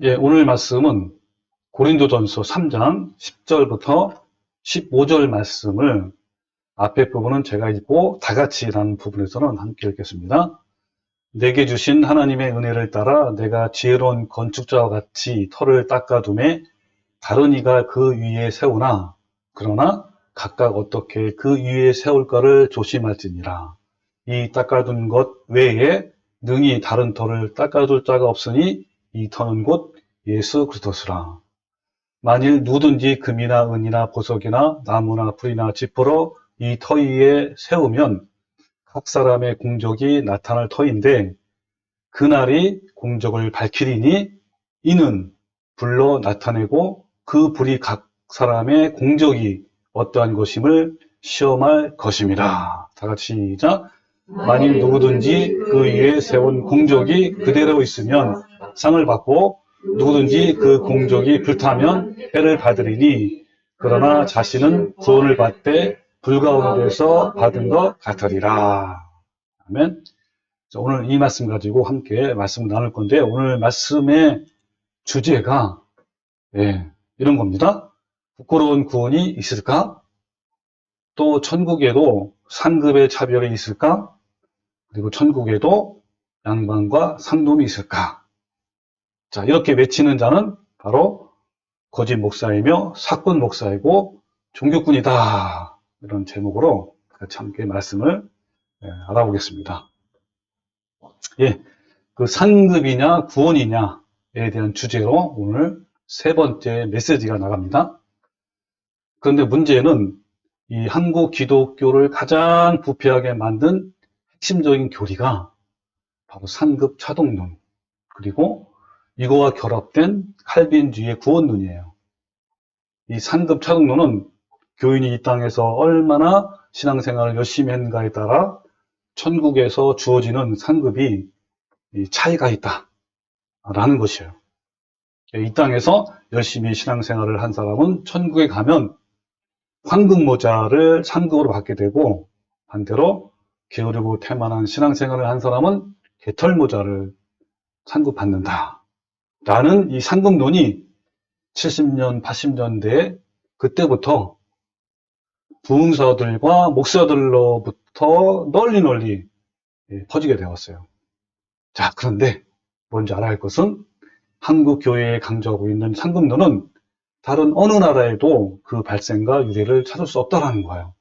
예, 오늘 말씀은 고린도전서 3장 10절부터 15절 말씀을 앞에 부분은 제가 읽고 다 같이라는 부분에서는 함께 읽겠습니다. 내게 주신 하나님의 은혜를 따라 내가 지혜로운 건축자와 같이 터를 닦아둠에 다른 이가 그 위에 세우나 그러나 각각 어떻게 그 위에 세울까를 조심할지니라. 이 닦아둔 것 외에 능히 다른 터를 닦아둘 자가 없으니 이 터는 곧 예수 그리스도시라. 만일 누구든지 금이나 은이나 보석이나 나무나 풀이나 지퍼로 이 터 위에 세우면 각 사람의 공적이 나타날 터인데 그날이 공적을 밝히리니 이는 불로 나타내고 그 불이 각 사람의 공적이 어떠한 것임을 시험할 것입니다. 다 같이 시작. 만일 누구든지 그 위에 세운 공적이 그대로 있으면 상을 받고 누구든지 그 공적이 불타면 해를 받으리니 그러나 자신은 구원을 받되 불 가운데서 받은 것 같으리라. 아멘. 자, 오늘 이 말씀 가지고 함께 말씀을 나눌 건데 오늘 말씀의 주제가 이런 겁니다. 부끄러운 구원이 있을까? 또 천국에도 상급의 차별이 있을까? 그리고 천국에도 양반과 상놈이 있을까? 자, 이렇게 외치는 자는 바로 거짓 목사이며 사꾼 목사이고 종교꾼이다. 이런 제목으로 같이 함께 말씀을 알아보겠습니다. 예, 그 상급이냐 구원이냐에 대한 주제로 오늘 세 번째 메시지가 나갑니다. 그런데 문제는 이 한국 기독교를 가장 부패하게 만든 핵심적인 교리가 바로 상급 차동론 그리고 이거와 결합된 칼빈주의의 구원론이에요. 이 상급 차동론은 교인이 이 땅에서 얼마나 신앙생활을 열심히 했는가에 따라 천국에서 주어지는 상급이 차이가 있다라는 것이에요. 이 땅에서 열심히 신앙생활을 한 사람은 천국에 가면 황금 모자를 상급으로 받게 되고 반대로 게으르고 태만한 신앙생활을 한 사람은 개털 모자를 상급받는다. 라는 이 상급론이 70년, 80년대에 그때부터 부흥사들과 목사들로부터 널리 퍼지게 되었어요. 자, 그런데 먼저 알아야 할 것은 한국 교회에 강조하고 있는 상급론은 다른 어느 나라에도 그 발생과 유래를 찾을 수 없다는 거예요.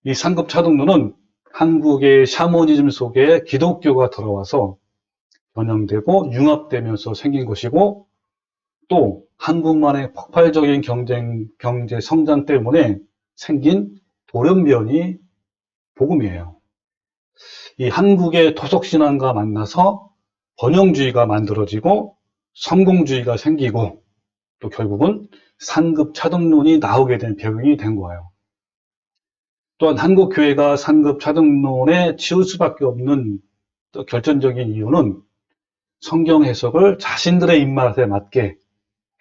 이 상급 차동론은 한국의 샤머니즘 속에 기독교가 들어와서 변형되고 융합되면서 생긴 것이고 또 한국만의 폭발적인 경제 성장 때문에 생긴 돌연변이 복음이에요. 이 한국의 토속신앙과 만나서 번영주의가 만들어지고 성공주의가 생기고 또 결국은 상급 차동론이 나오게 된 배경이 된 거예요. 또한 한국 교회가 상급 차동론에 치울 수밖에 없는 또 결정적인 이유는 성경 해석을 자신들의 입맛에 맞게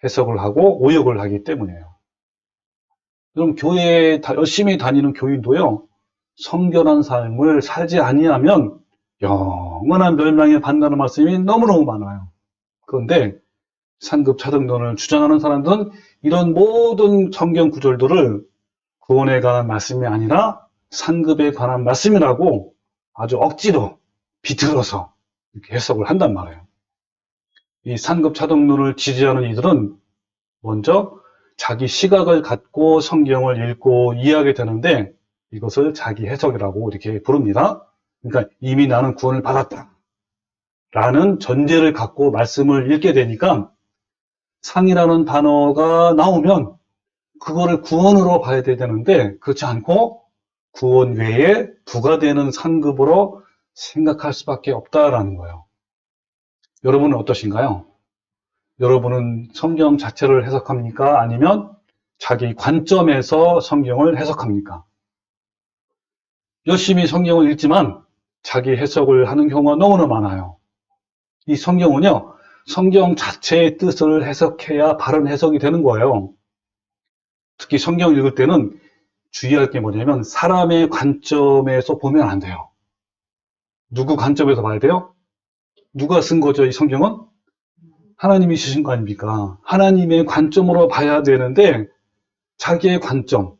해석을 하고 오역을 하기 때문이에요. 그럼 교회에 열심히 다니는 교인도요, 성결한 삶을 살지 아니하면 영원한 멸망에 받는다는 말씀이 너무너무 많아요. 그런데 상급 차등론을 주장하는 사람들은 이런 모든 성경 구절들을 구원에 관한 말씀이 아니라 상급에 관한 말씀이라고 아주 억지로 비틀어서 이렇게 해석을 한단 말이에요. 이 상급 차등론을 지지하는 이들은 먼저 자기 시각을 갖고 성경을 읽고 이해하게 되는데 이것을 자기 해석이라고 이렇게 부릅니다. 그러니까 이미 나는 구원을 받았다 라는 전제를 갖고 말씀을 읽게 되니까 상이라는 단어가 나오면 그거를 구원으로 봐야 되는데 그렇지 않고 구원 외에 부과되는 상급으로 생각할 수밖에 없다라는 거예요. 여러분은 어떠신가요? 여러분은 성경 자체를 해석합니까? 아니면 자기 관점에서 성경을 해석합니까? 열심히 성경을 읽지만 자기 해석을 하는 경우가 너무나 많아요. 이 성경은요, 성경 자체의 뜻을 해석해야 바른 해석이 되는 거예요. 특히 성경을 읽을 때는 주의할 게 뭐냐면 사람의 관점에서 보면 안 돼요. 누구 관점에서 봐야 돼요? 누가 쓴 거죠, 이 성경은? 하나님이 주신 거 아닙니까? 하나님의 관점으로 봐야 되는데 자기의 관점을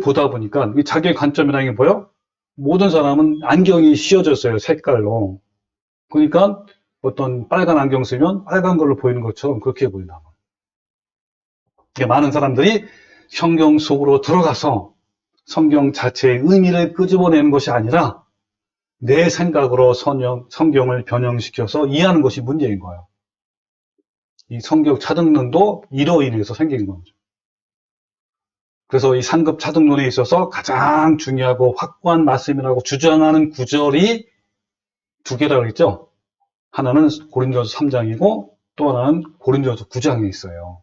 보다 보니까 이 자기의 관점이라는 게 뭐예요? 모든 사람은 안경이 씌워졌어요. 색깔로. 그러니까 어떤 빨간 안경 쓰면 빨간 걸로 보이는 것처럼 그렇게 보인다. 많은 사람들이 성경 속으로 들어가서 성경 자체의 의미를 끄집어내는 것이 아니라 내 생각으로 성경을 변형시켜서 이해하는 것이 문제인 거예요. 이 성경 차등론도 이로 인해서 생긴 거죠. 그래서 이 상급 차등론에 있어서 가장 중요하고 확고한 말씀이라고 주장하는 구절이 두 개라고 했죠. 하나는 고린도서 3장이고 또 하나는 고린도서 9장에 있어요.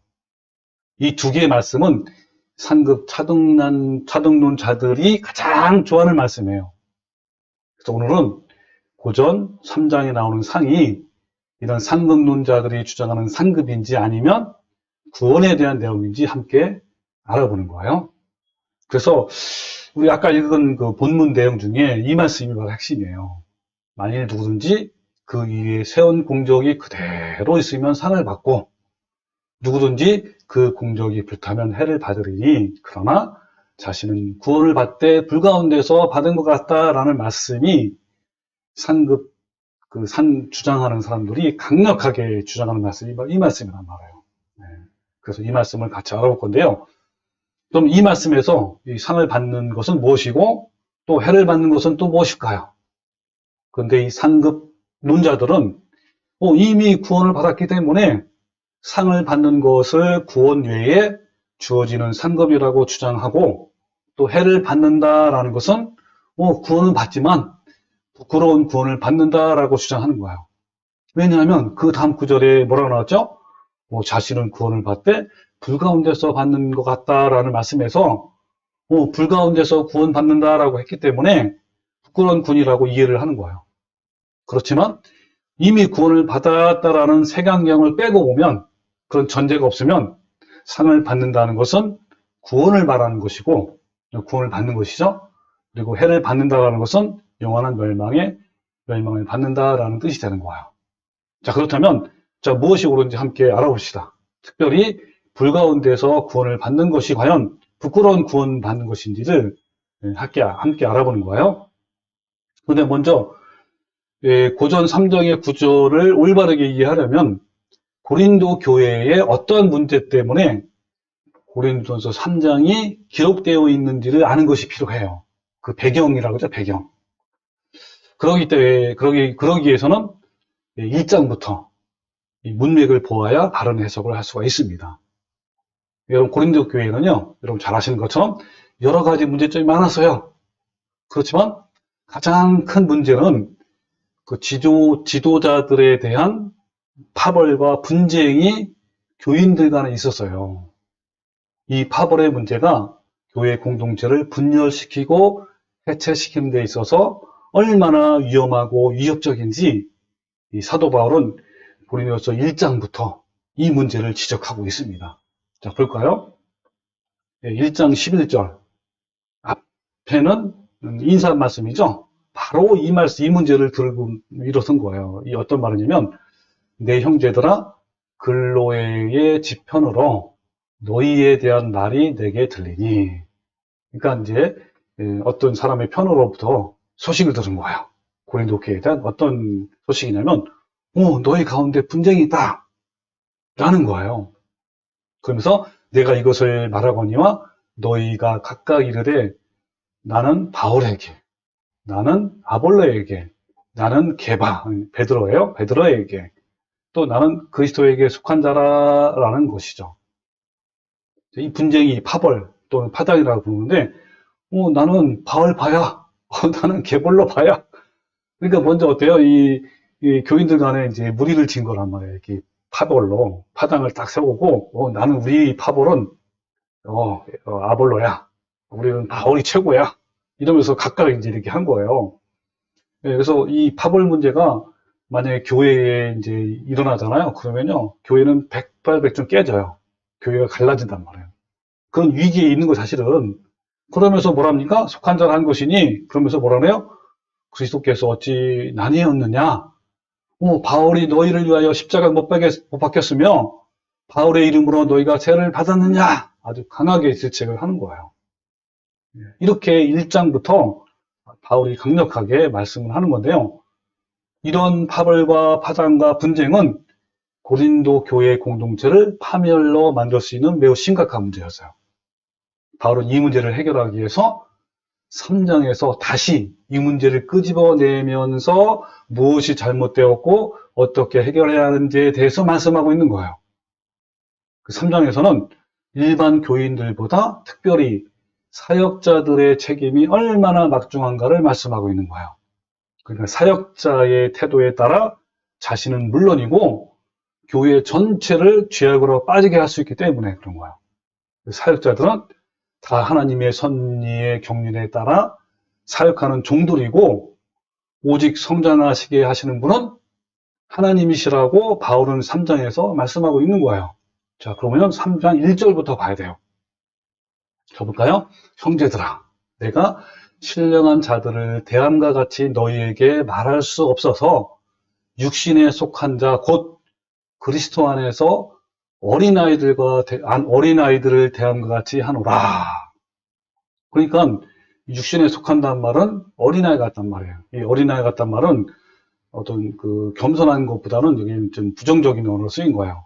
이 두 개의 말씀은 상급 차등론자들이 가장 좋아하는 말씀이에요. 그래서 오늘은 고전 3장에 나오는 상이 이런 상급론자들이 주장하는 상급인지 아니면 구원에 대한 내용인지 함께 알아보는 거예요. 그래서 우리 아까 읽은 그 본문 내용 중에 이 말씀이 바로 핵심이에요. 만일 누구든지 그 위에 세운 공적이 그대로 있으면 상을 받고 누구든지 그 공적이 불타면 해를 받으리니 그러나 자신은 구원을 받되 불가운데서 받은 것 같다라는 말씀이 상급 주장하는 사람들이 강력하게 주장하는 말씀이 이 말씀이란 말이에요. 네. 그래서 이 말씀을 같이 알아볼 건데요. 그럼 이 말씀에서 이 상을 받는 것은 무엇이고 또 해를 받는 것은 또 무엇일까요? 그런데 이 상급 논자들은 이미 구원을 받았기 때문에 상을 받는 것을 구원 외에 주어지는 상급이라고 주장하고 또 해를 받는다라는 것은 구원은 받지만 부끄러운 구원을 받는다라고 주장하는 거예요. 왜냐하면 그 다음 구절에 뭐라고 나왔죠? 자신은 구원을 받되 불가운데서 받는 것 같다라는 말씀에서 불가운데서 구원 받는다라고 했기 때문에 부끄러운 군이라고 이해를 하는 거예요. 그렇지만 이미 구원을 받았다라는 색안경을 빼고 보면 그런 전제가 없으면 상을 받는다는 것은 구원을 말하는 것이고 구원을 받는 것이죠. 그리고 해를 받는다라는 것은 영원한 멸망을 받는다라는 뜻이 되는 거예요. 자, 그렇다면 무엇이 옳은지 함께 알아봅시다. 특별히 불 가운데서 구원을 받는 것이 과연 부끄러운 구원 받는 것인지를 함께 알아보는 거예요. 그런데 먼저 고전 3장의 구절을 올바르게 이해하려면 고린도 교회의 어떠한 문제 때문에 고린도서 3장이 기록되어 있는지를 아는 것이 필요해요. 그 배경이라고 하죠, 배경. 그러기 위해서는 1장부터 이 문맥을 보아야 바른 해석을 할 수가 있습니다. 여러분, 고린도 교회는요, 여러분 잘 아시는 것처럼 여러 가지 문제점이 많았어요. 그렇지만 가장 큰 문제는 그 지도자들에 대한 파벌과 분쟁이 교인들 간에 있었어요. 이 파벌의 문제가 교회 공동체를 분열시키고 해체시키는 데 있어서 얼마나 위험하고 위협적인지 이 사도 바울은 고린도서 1장부터 이 문제를 지적하고 있습니다. 자, 볼까요? 1장 11절 앞에는 인사 말씀이죠. 바로 이 문제를 들고 일어선 거예요. 이 어떤 말이냐면 내 형제들아 글로에의 지편으로 너희에 대한 말이 내게 들리니, 그러니까 이제 어떤 사람의 편으로부터 소식을 들은 거예요. 고린도 교회에 대한 어떤 소식이냐면 너희 가운데 분쟁이 있다 라는 거예요. 그러면서 내가 이것을 말하거니와 너희가 각각 이르되 나는 바울에게, 나는 아볼로에게, 나는 게바, 베드로예요. 베드로에게, 또 나는 그리스도에게 속한 자라라는 것이죠. 이 분쟁이 파벌 또는 파당이라고 부르는데 나는 바울파야, 나는 게볼로 파야. 그러니까 먼저 어때요? 이 교인들 간에 이제 무리를 진 거란 말이에요. 이렇게 파벌로 파당을 딱 세우고 나는 우리 파벌은 아볼로야, 우리는 바울이 최고야, 이러면서 각각 이제 이렇게 한 거예요. 그래서 이 파벌 문제가 만약에 교회에 이제 일어나잖아요. 그러면요, 교회는 백발백중 깨져요. 교회가 갈라진단 말이에요. 그런 위기에 있는 거 사실은. 그러면서 뭐랍니까? 속한 자를 한 것이니, 그러면서 뭐라네요? 그리스도께서 어찌 나뉘었느냐? 바울이 너희를 위하여 십자가에 못 박혔으며 바울의 이름으로 너희가 죄를 받았느냐? 아주 강하게 질책을 하는 거예요. 이렇게 1장부터 바울이 강력하게 말씀을 하는 건데요. 이런 파벌과 파장과 분쟁은 고린도 교회 공동체를 파멸로 만들 수 있는 매우 심각한 문제였어요. 바울은 이 문제를 해결하기 위해서 3장에서 다시 이 문제를 끄집어내면서 무엇이 잘못되었고 어떻게 해결해야 하는지에 대해서 말씀하고 있는 거예요. 그 3장에서는 일반 교인들보다 특별히 사역자들의 책임이 얼마나 막중한가를 말씀하고 있는 거예요. 그러니까 사역자의 태도에 따라 자신은 물론이고 교회 전체를 죄악으로 빠지게 할 수 있기 때문에 그런 거예요. 사역자들은 다 하나님의 섭리의 경륜에 따라 사역하는 종들이고 오직 성장하시게 하시는 분은 하나님이시라고 바울은 3장에서 말씀하고 있는 거예요. 자, 그러면 3장 1절부터 봐야 돼요. 쳐볼까요? 형제들아, 내가 신령한 자들을 대함과 같이 너희에게 말할 수 없어서 육신에 속한 자 곧 그리스도 안에서 어린아이들을 대함과 같이 하노라. 그러니까 육신에 속한다는 말은 어린아이 같단 말이에요. 이 어린아이 같단 말은 어떤 그 겸손한 것보다는 여기 좀 부정적인 언어로 쓰인 거예요.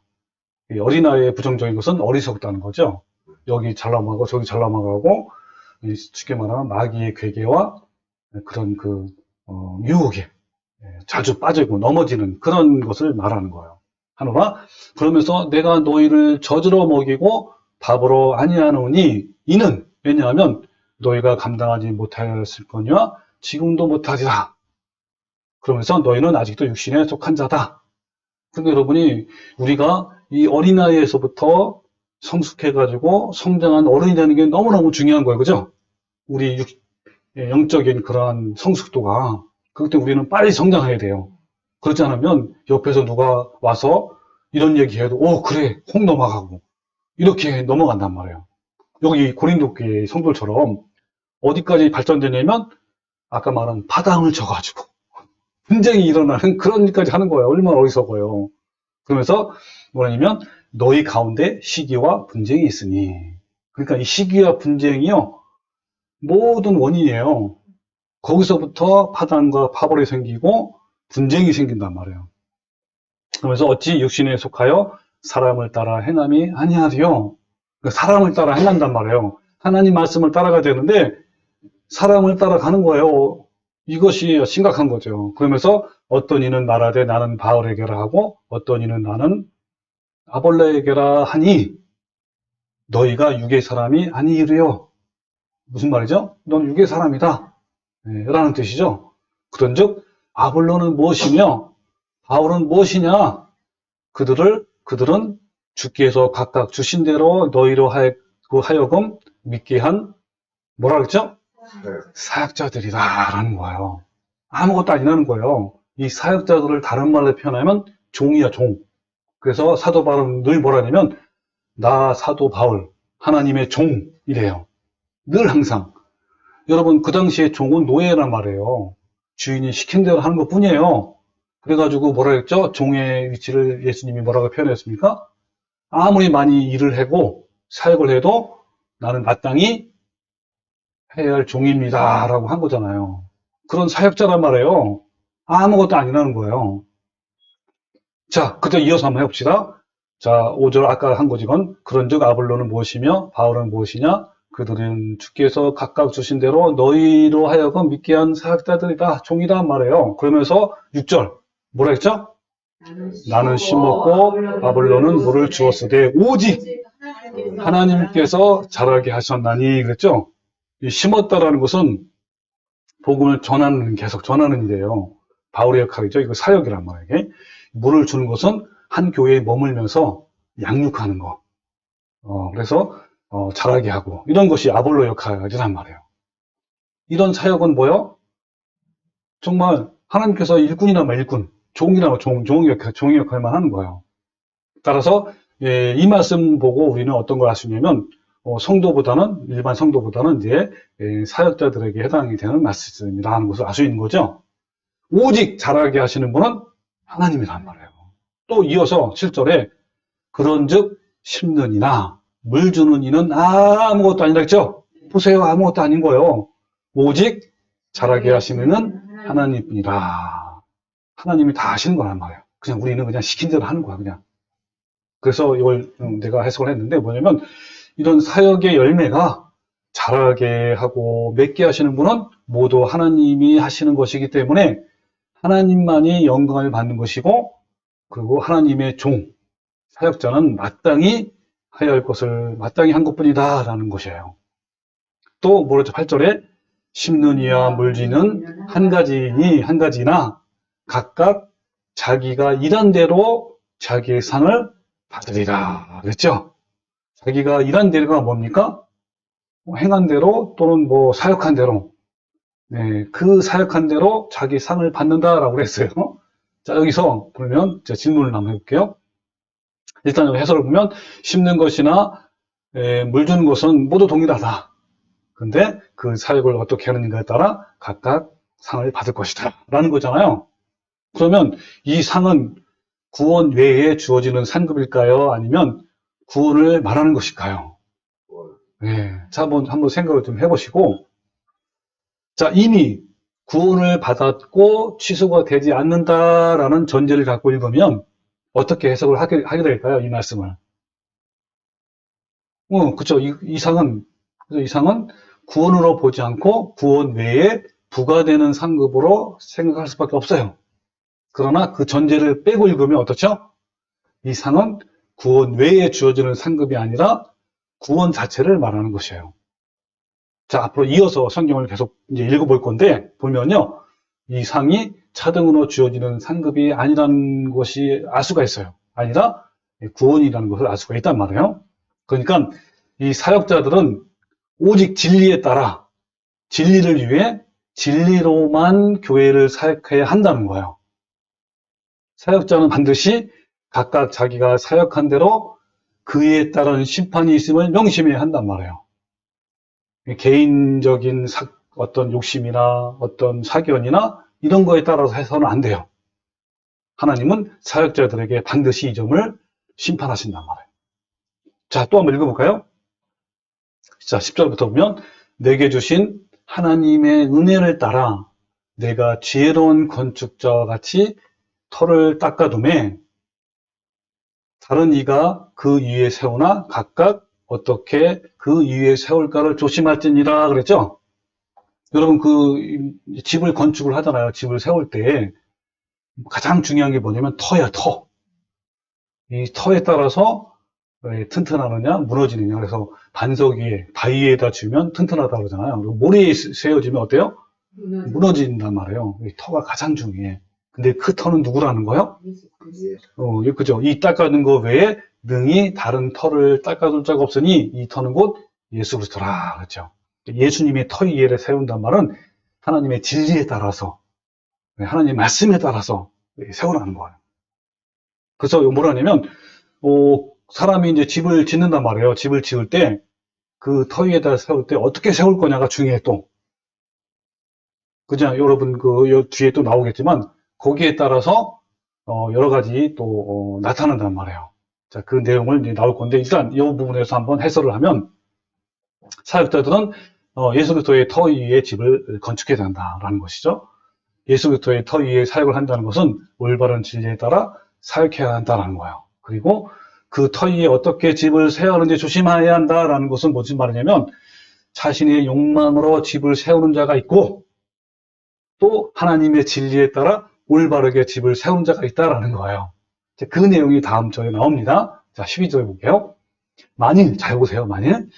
이 어린아이의 부정적인 것은 어리석다는 거죠. 여기 잘 넘어가고 저기 잘 넘어가고 쉽게 말하면 마귀의 괴계와 그런 유혹에 자주 빠지고 넘어지는 그런 것을 말하는 거예요. 하노라. 그러면서 내가 너희를 젖으로 먹이고 밥으로 아니하노니 이는 왜냐하면 너희가 감당하지 못하였을 거니와 지금도 못하리라. 그러면서 너희는 아직도 육신에 속한 자다. 그러니까 여러분이 우리가 이 어린아이에서부터 성숙해가지고 성장한 어른이 되는 게 너무너무 중요한 거예요. 그죠? 우리 영적인 그러한 성숙도가. 그렇기 때문에 우리는 빨리 성장해야 돼요. 그렇지 않으면 옆에서 누가 와서 이런 얘기해도 그래 홍 넘어가고 이렇게 넘어간단 말이에요. 여기 고린도 교회 성도들처럼 어디까지 발전되냐면 아까 말한 파당을 쳐가지고 분쟁이 일어나는 그런 일까지 하는 거예요. 얼마나 어리석어요. 그러면서 뭐냐면 너희 가운데 시기와 분쟁이 있으니. 그러니까 이 시기와 분쟁이요 모든 원인이에요. 거기서부터 파당과 파벌이 생기고 분쟁이 생긴단 말이에요. 그러면서 어찌 육신에 속하여 사람을 따라 행함이 아니하리요. 그러니까 사람을 따라 행한단 말이에요. 하나님 말씀을 따라가야 되는데 사람을 따라가는 거예요. 이것이 심각한 거죠. 그러면서 어떤 이는 말하되 나는 바울에게라 하고 어떤 이는 나는 아볼로에게라 하니 너희가 육의 사람이 아니리요. 무슨 말이죠? 넌 육의 사람이다. 라는 뜻이죠. 그런즉 아볼로는 무엇이며 바울은 무엇이냐? 그들은 주께서 각각 주신 대로 너희로 하여금 믿게 한 뭐라 그랬죠? 사역자들이다 라는 거예요. 아무것도 아니라는 거예요. 이 사역자들을 다른 말로 표현하면 종이야, 종. 그래서 사도 바울은 늘 뭐라냐면 나 사도 바울 하나님의 종이래요. 늘 항상. 여러분 그 당시에 종은 노예란 말이에요. 주인이 시킨 대로 하는 것 뿐이에요. 그래가지고 뭐라 했죠? 종의 위치를 예수님이 뭐라고 표현했습니까? 아무리 많이 일을 하고 사역을 해도 나는 마땅히 해야 할 종입니다 라고 한 거잖아요. 그런 사역자란 말이에요. 아무것도 아니라는 거예요. 자, 그때 이어서 한번 해봅시다. 자, 5절 아까 한 거지건 그런즉 아볼로는 무엇이며 바울은 무엇이냐? 그들은 주께서 각각 주신 대로 너희로 하여금 믿게 한 사역자들이다, 종이다 말이에요. 그러면서 6절 뭐라 했죠? 나는 심었고 아볼로는 물을 주었으되 오직 하나님께서 자라게 하셨나니 그랬죠? 이 심었다라는 것은 복음을 계속 전하는 일이에요. 바울의 역할이죠. 이거 사역이란 말이에요. 물을 주는 것은 한 교회에 머물면서 양육하는 거. 그래서 자라게 하고 이런 것이 아볼로 역할이란 말이에요. 이런 사역은 뭐요? 정말 하나님께서 일꾼이라면 일꾼, 종이라면 종의 역할만 하는 거예요. 따라서 이 말씀 보고 우리는 어떤 걸 할 수 있냐면 일반 성도보다는 이제 사역자들에게 해당이 되는 말씀이라는 것을 알 수 있는 거죠. 오직 자라게 하시는 분은 하나님이란 말이에요. 또 이어서 7절에 그런즉 심는 물 주는 이는 아무것도 아니라 했죠. 보세요. 아무것도 아닌 거예요. 오직 자라게 하시는 이는 하나님이라. 하나님이 다 하시는 거란 말이에요. 그냥 우리는 그냥 시킨 대로 하는 거야, 그냥. 그래서 이걸 내가 해석을 했는데 뭐냐면 이런 사역의 열매가 자라게 하고 맺게 하시는 분은 모두 하나님이 하시는 것이기 때문에 하나님만이 영광을 받는 것이고 그리고 하나님의 종, 사역자는 마땅히 해야 할 것을 마땅히 한 것뿐이다 라는 것이에요. 또 뭐랬죠? 8절에 심는 이와 물지는 한 가지나 각각 자기가 일한 대로 자기의 상을 받으리라 그랬죠? 자기가 일한 대로가 뭡니까? 행한 대로 또는 뭐 사역한 대로 네, 그 사역한 대로 자기 상을 받는다라고 그랬어요. 자, 여기서 그러면 제가 질문을 한번 해볼게요. 일단 여기 해설을 보면 심는 것이나 물 주는 것은 모두 동일하다. 근데 그 사역을 어떻게 하느냐에 따라 각각 상을 받을 것이다 라는 거잖아요. 그러면 이 상은 구원 외에 주어지는 상급일까요? 아니면 구원을 말하는 것일까요? 네, 자, 한번 생각을 좀 해보시고, 자, 이미 구원을 받았고 취소가 되지 않는다라는 전제를 갖고 읽으면 어떻게 해석을 하게 될까요? 이 말씀을. 그쵸. 이 상은 구원으로 보지 않고 구원 외에 부과되는 상급으로 생각할 수밖에 없어요. 그러나 그 전제를 빼고 읽으면 어떻죠? 이 상은 구원 외에 주어지는 상급이 아니라 구원 자체를 말하는 것이에요. 자, 앞으로 이어서 성경을 계속 이제 읽어볼 건데, 보면요. 이 상이 차등으로 주어지는 상급이 아니라는 것이 알 수가 있어요. 아니라 구원이라는 것을 알 수가 있단 말이에요. 그러니까 이 사역자들은 오직 진리에 따라 진리를 위해 진리로만 교회를 사역해야 한다는 거예요. 사역자는 반드시 각각 자기가 사역한 대로 그에 따른 심판이 있음을 명심해야 한단 말이에요. 개인적인 어떤 욕심이나 어떤 사견이나 이런 거에 따라서 해서는 안 돼요. 하나님은 사역자들에게 반드시 이 점을 심판하신단 말이에요. 자, 또 한번 읽어볼까요? 자, 10절부터 보면 내게 주신 하나님의 은혜를 따라 내가 지혜로운 건축자와 같이 터를 닦아둠에 다른 이가 그 위에 세우나 각각 어떻게 그 위에 세울까를 조심할지니라 그랬죠? 여러분 그 집을 건축을 하잖아요. 집을 세울 때 가장 중요한 게 뭐냐면 터야, 터. 이 터에 따라서 왜 튼튼하느냐, 무너지느냐. 그래서 반석 위에, 바위 위에다 주면 튼튼하다고 그러잖아요. 그리고 모래에 세워지면 어때요? 무너진단 말이에요. 이 터가 가장 중요해. 근데 그 터는 누구라는 거예요? 그죠. 이 닦아둔 거 외에 능히 다른 터를 닦아둘 자가 없으니 이 터는 곧 예수 그리스도라. 그렇죠. 예수님의 터 위에 세운단 말은 하나님의 진리에 따라서, 하나님의 말씀에 따라서 세우라는 거예요. 그래서 뭐라냐면, 사람이 이제 집을 짓는단 말이에요. 집을 지을 때, 그 터 위에다 세울 때 어떻게 세울 거냐가 중요해 또. 그죠? 여러분, 뒤에 또 나오겠지만, 거기에 따라서, 여러 가지 또, 나타난단 말이에요. 자, 그 내용을 이제 나올 건데, 일단 이 부분에서 한번 해설을 하면, 사역자들은, 예수 그리스도의 터 위에 집을 건축해야 된다라는 것이죠. 예수 그리스도의 터 위에 사역을 한다는 것은 올바른 진리에 따라 사역해야 한다는 거예요. 그리고 그 터 위에 어떻게 집을 세우는지 조심해야 한다라는 것은 무슨 말이냐면 자신의 욕망으로 집을 세우는 자가 있고 또 하나님의 진리에 따라 올바르게 집을 세우는 자가 있다라는 거예요. 그 내용이 다음 절에 나옵니다. 자, 12절 볼게요. 만일, 잘 보세요. 만일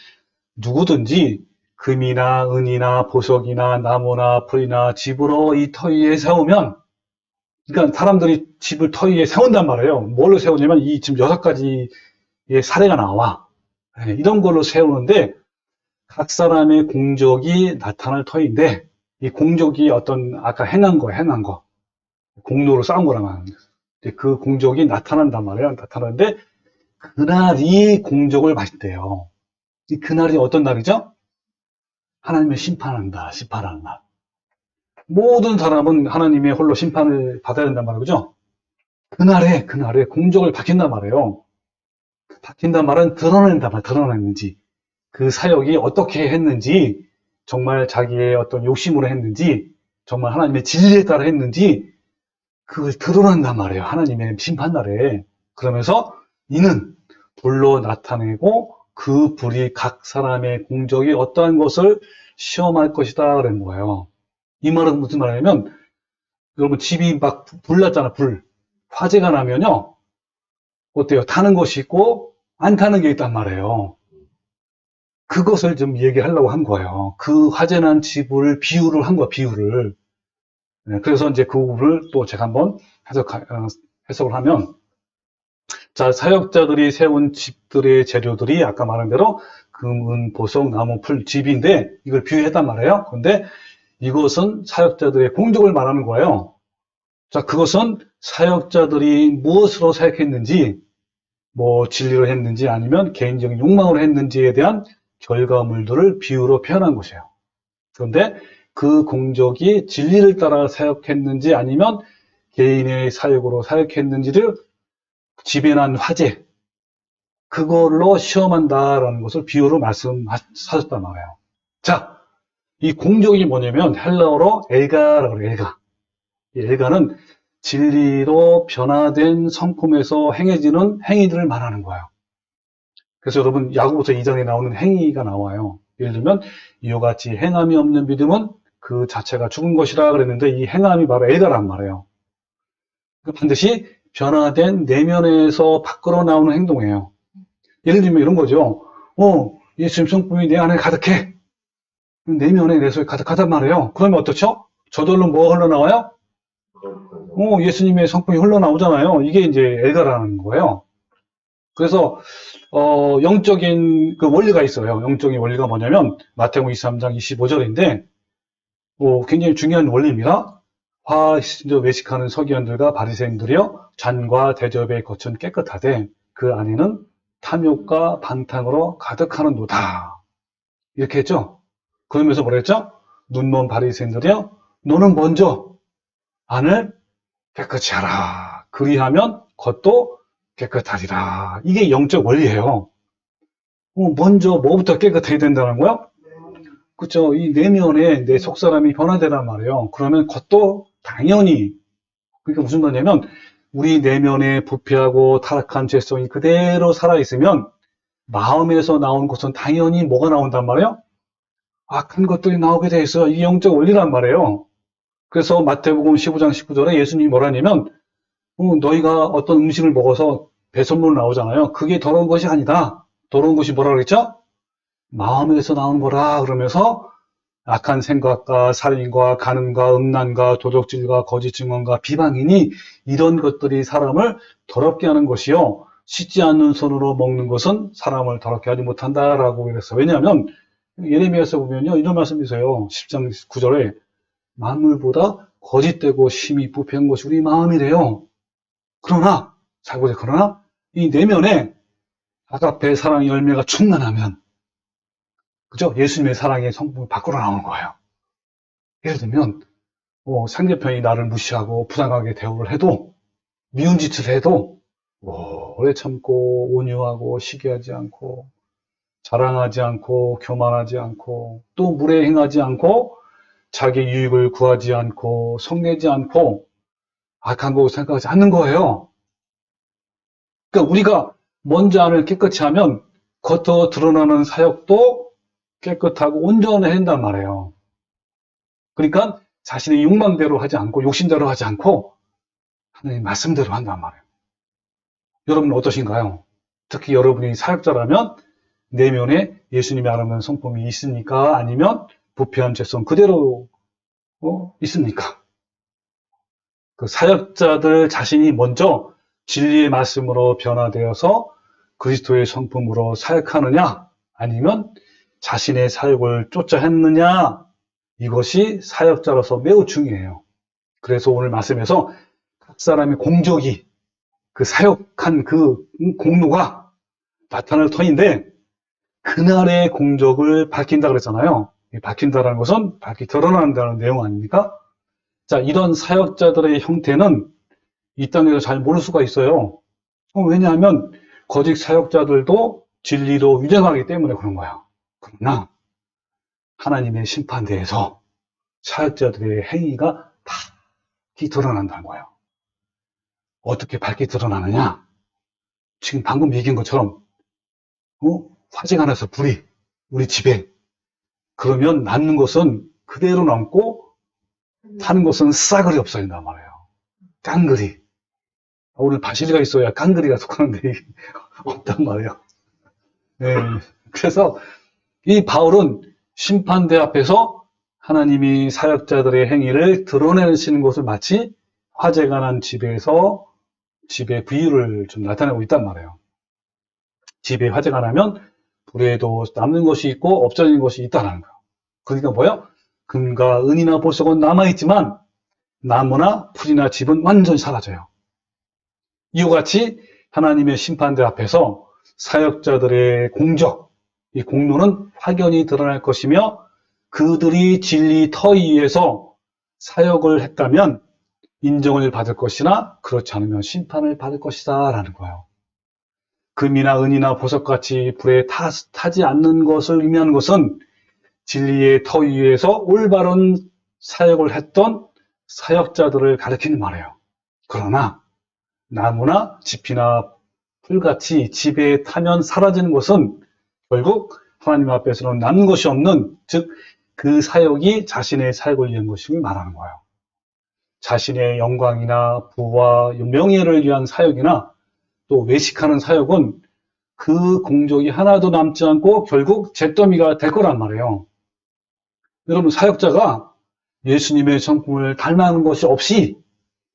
누구든지 금이나 은이나 보석이나 나무나 풀이나 집으로 이 터 위에 세우면, 그러니까 사람들이 집을 터 위에 세운단 말이에요. 뭘로 세우냐면 이 지금 6가지의 사례가 나와. 이런 걸로 세우는데 각 사람의 공적이 나타날 터인데 이 공적이 어떤 아까 행한 거 공로로 쌓은 거라면 그 공적이 나타난단 말이에요. 나타나는데 그날이 공적을 받대요. 그날이 어떤 날이죠? 하나님의 심판하는 날. 모든 사람은 하나님의 홀로 심판을 받아야 된단 말이죠. 그날에 공적을 밝힌단 말이에요. 밝힌단 말은 드러낸단 말, 드러냈는지. 그 사역이 어떻게 했는지, 정말 자기의 어떤 욕심으로 했는지, 정말 하나님의 진리에 따라 했는지, 그걸 드러난단 말이에요. 하나님의 심판날에. 그러면서 이는 불로 나타내고 그 불이 각 사람의 공적이 어떠한 것을 시험할 것이다. 그런 거예요. 이 말은 무슨 말이냐면, 여러분 집이 막 불났잖아, 불. 화재가 나면요. 어때요? 타는 것이 있고 안 타는 게 있단 말이에요. 그것을 좀 얘기하려고 한 거예요. 그 화재 난 집을 비유를 한 거야, 비유를. 네, 그래서 이제 그 부분을 또 제가 한번 해석을 하면, 자, 사역자들이 세운 집들의 재료들이 아까 말한 대로 금, 은, 보석, 나무, 풀, 집인데 이걸 비유했단 말이에요. 그런데 이것은 사역자들의 공적을 말하는 거예요. 자, 그것은 사역자들이 무엇으로 사역했는지, 뭐 진리로 했는지 아니면 개인적인 욕망으로 했는지에 대한 결과물들을 비유로 표현한 것이에요. 그런데 그 공적이 진리를 따라 사역했는지 아니면 개인의 사역으로 사역했는지를 지배난 화재, 그걸로 시험한다라는 것을 비유로 말씀하셨단 말이에요. 자, 이 공적이 뭐냐면 헬라어로 엘가라고 그래요. 엘가. 이 엘가는 진리로 변화된 성품에서 행해지는 행위들을 말하는 거예요. 그래서 여러분 야고보서 2장에 나오는 행위가 나와요. 예를 들면 이와 같이 행함이 없는 믿음은 그 자체가 죽은 것이라 그랬는데 이 행함이 바로 엘가란 말이에요. 반드시 변화된 내면에서 밖으로 나오는 행동이에요. 예를 들면 이런 거죠. 예수님 성품이 내 안에 가득해. 내면에 내 속에 가득하단 말이에요. 그러면 어떻죠? 저절로 뭐 흘러나와요? 예수님의 성품이 흘러나오잖아요. 이게 이제 엘가라는 거예요. 그래서 영적인 그 원리가 있어요. 영적인 원리가 뭐냐면 마태복음 23장 25절인데 굉장히 중요한 원리입니다. 외식하는 서기관들과 바리새인들이여 잔과 대접에 거천 깨끗하되 그 안에는 탐욕과 방탕으로 가득하는도다. 이렇게 했죠. 그러면서 뭐라 했죠? 눈먼 바리새인들이여 너는 먼저 안을 깨끗이 하라. 그리하면 겉도 깨끗하리라. 이게 영적 원리예요. 먼저 뭐부터 깨끗해야 된다는 거야? 그렇죠. 이 내면에 내 속사람이 변화되란 말이에요. 그러면 겉도 당연히, 그러니까 무슨 말이냐면 우리 내면에 부패하고 타락한 죄성이 그대로 살아있으면 마음에서 나오는 것은 당연히 뭐가 나온단 말이에요? 악한 것들이 나오게 돼 있어요. 이게 영적 원리란 말이에요. 그래서 마태복음 15장 19절에 예수님이 뭐라 하냐면 너희가 어떤 음식을 먹어서 배설물 나오잖아요. 그게 더러운 것이 아니다. 더러운 것이 뭐라 그랬죠? 마음에서 나온 거라 그러면서 악한 생각과 살인과 간음과 음란과 도적질과 거짓 증언과 비방이니 이런 것들이 사람을 더럽게 하는 것이요. 씻지 않는 손으로 먹는 것은 사람을 더럽게 하지 못한다라고 그랬어요. 왜냐하면 예레미야서 보면요. 이런 말씀이 있어요. 10장 9절에 만물보다 거짓되고 심히 부패한 것이 우리 마음이래요. 그러나 잘 보세요. 그러나 이 내면에 아가페 사랑의 열매가 충만하면 그죠? 예수님의 사랑의 성품이 밖으로 나오는 거예요. 예를 들면 상대편이 나를 무시하고 부당하게 대우를 해도 미운 짓을 해도 오래 참고 온유하고 시기하지 않고 자랑하지 않고 교만하지 않고 또 무례행하지 않고 자기 유익을 구하지 않고 성내지 않고 악한 거 생각하지 않는 거예요. 그러니까 우리가 먼저 안을 깨끗이 하면 겉으로 드러나는 사역도 깨끗하고 온전해야 된단 말이에요. 그러니까 자신의 욕망대로 하지 않고 욕심대로 하지 않고 하나님 말씀대로 한단 말이에요. 여러분은 어떠신가요? 특히 여러분이 사역자라면 내면에 예수님이 아름다운 성품이 있습니까? 아니면 부패한 죄성 그대로 있습니까? 그 사역자들 자신이 먼저 진리의 말씀으로 변화되어서 그리스도의 성품으로 사역하느냐 아니면 자신의 사역을 쫓아 했느냐 이것이 사역자로서 매우 중요해요. 그래서 오늘 말씀에서 각 사람의 공적이 그 사역한 그 공로가 나타날 터인데 그날의 공적을 밝힌다 그랬잖아요. 밝힌다는 것은 밝히 드러난다는 내용 아닙니까? 자, 이런 사역자들의 형태는 이 땅에서 잘 모를 수가 있어요. 왜냐하면 거짓 사역자들도 진리로 위장하기 때문에 그런 거야. 그러나 하나님의 심판대에서 사역자들의 행위가 밝게 드러난다는 거예요. 어떻게 밝게 드러나느냐? 지금 방금 얘기한 것처럼 화재가 나서 불이 우리 집에, 그러면 남는 것은 그대로 남고 타는 것은 싸그리 없어진단 말이에요. 깡그리. 오늘 바실리가 있어야 깡그리가 속하는데 없단 말이에요. 네. 그래서 이 바울은 심판대 앞에서 하나님이 사역자들의 행위를 드러내시는 것을 마치 화재가 난 집에서 집의 비유를 좀 나타내고 있단 말이에요. 집에 화재가 나면 불에도 남는 것이 있고 없어지는 것이 있다는 거예요. 그러니까 뭐예요? 금과 은이나 보석은 남아있지만 나무나 풀이나 집은 완전히 사라져요. 이와 같이 하나님의 심판대 앞에서 사역자들의 공적, 이 공로는 확연히 드러날 것이며 그들이 진리 터위 위에서 사역을 했다면 인정을 받을 것이나 그렇지 않으면 심판을 받을 것이다 라는 거예요. 금이나 은이나 보석같이 불에 타지 않는 것을 의미하는 것은 진리의 터위 위에서 올바른 사역을 했던 사역자들을 가리키는 말이에요. 그러나 나무나 짚이나 풀같이 집에 타면 사라지는 것은 결국 하나님 앞에서는 남는 것이 없는, 즉 그 사역이 자신의 사역을 위한 것임을 말하는 거예요. 자신의 영광이나 부와 명예를 위한 사역이나 또 외식하는 사역은 그 공적이 하나도 남지 않고 결국 잿더미가 될 거란 말이에요. 여러분, 사역자가 예수님의 성품을 닮아가는 것이 없이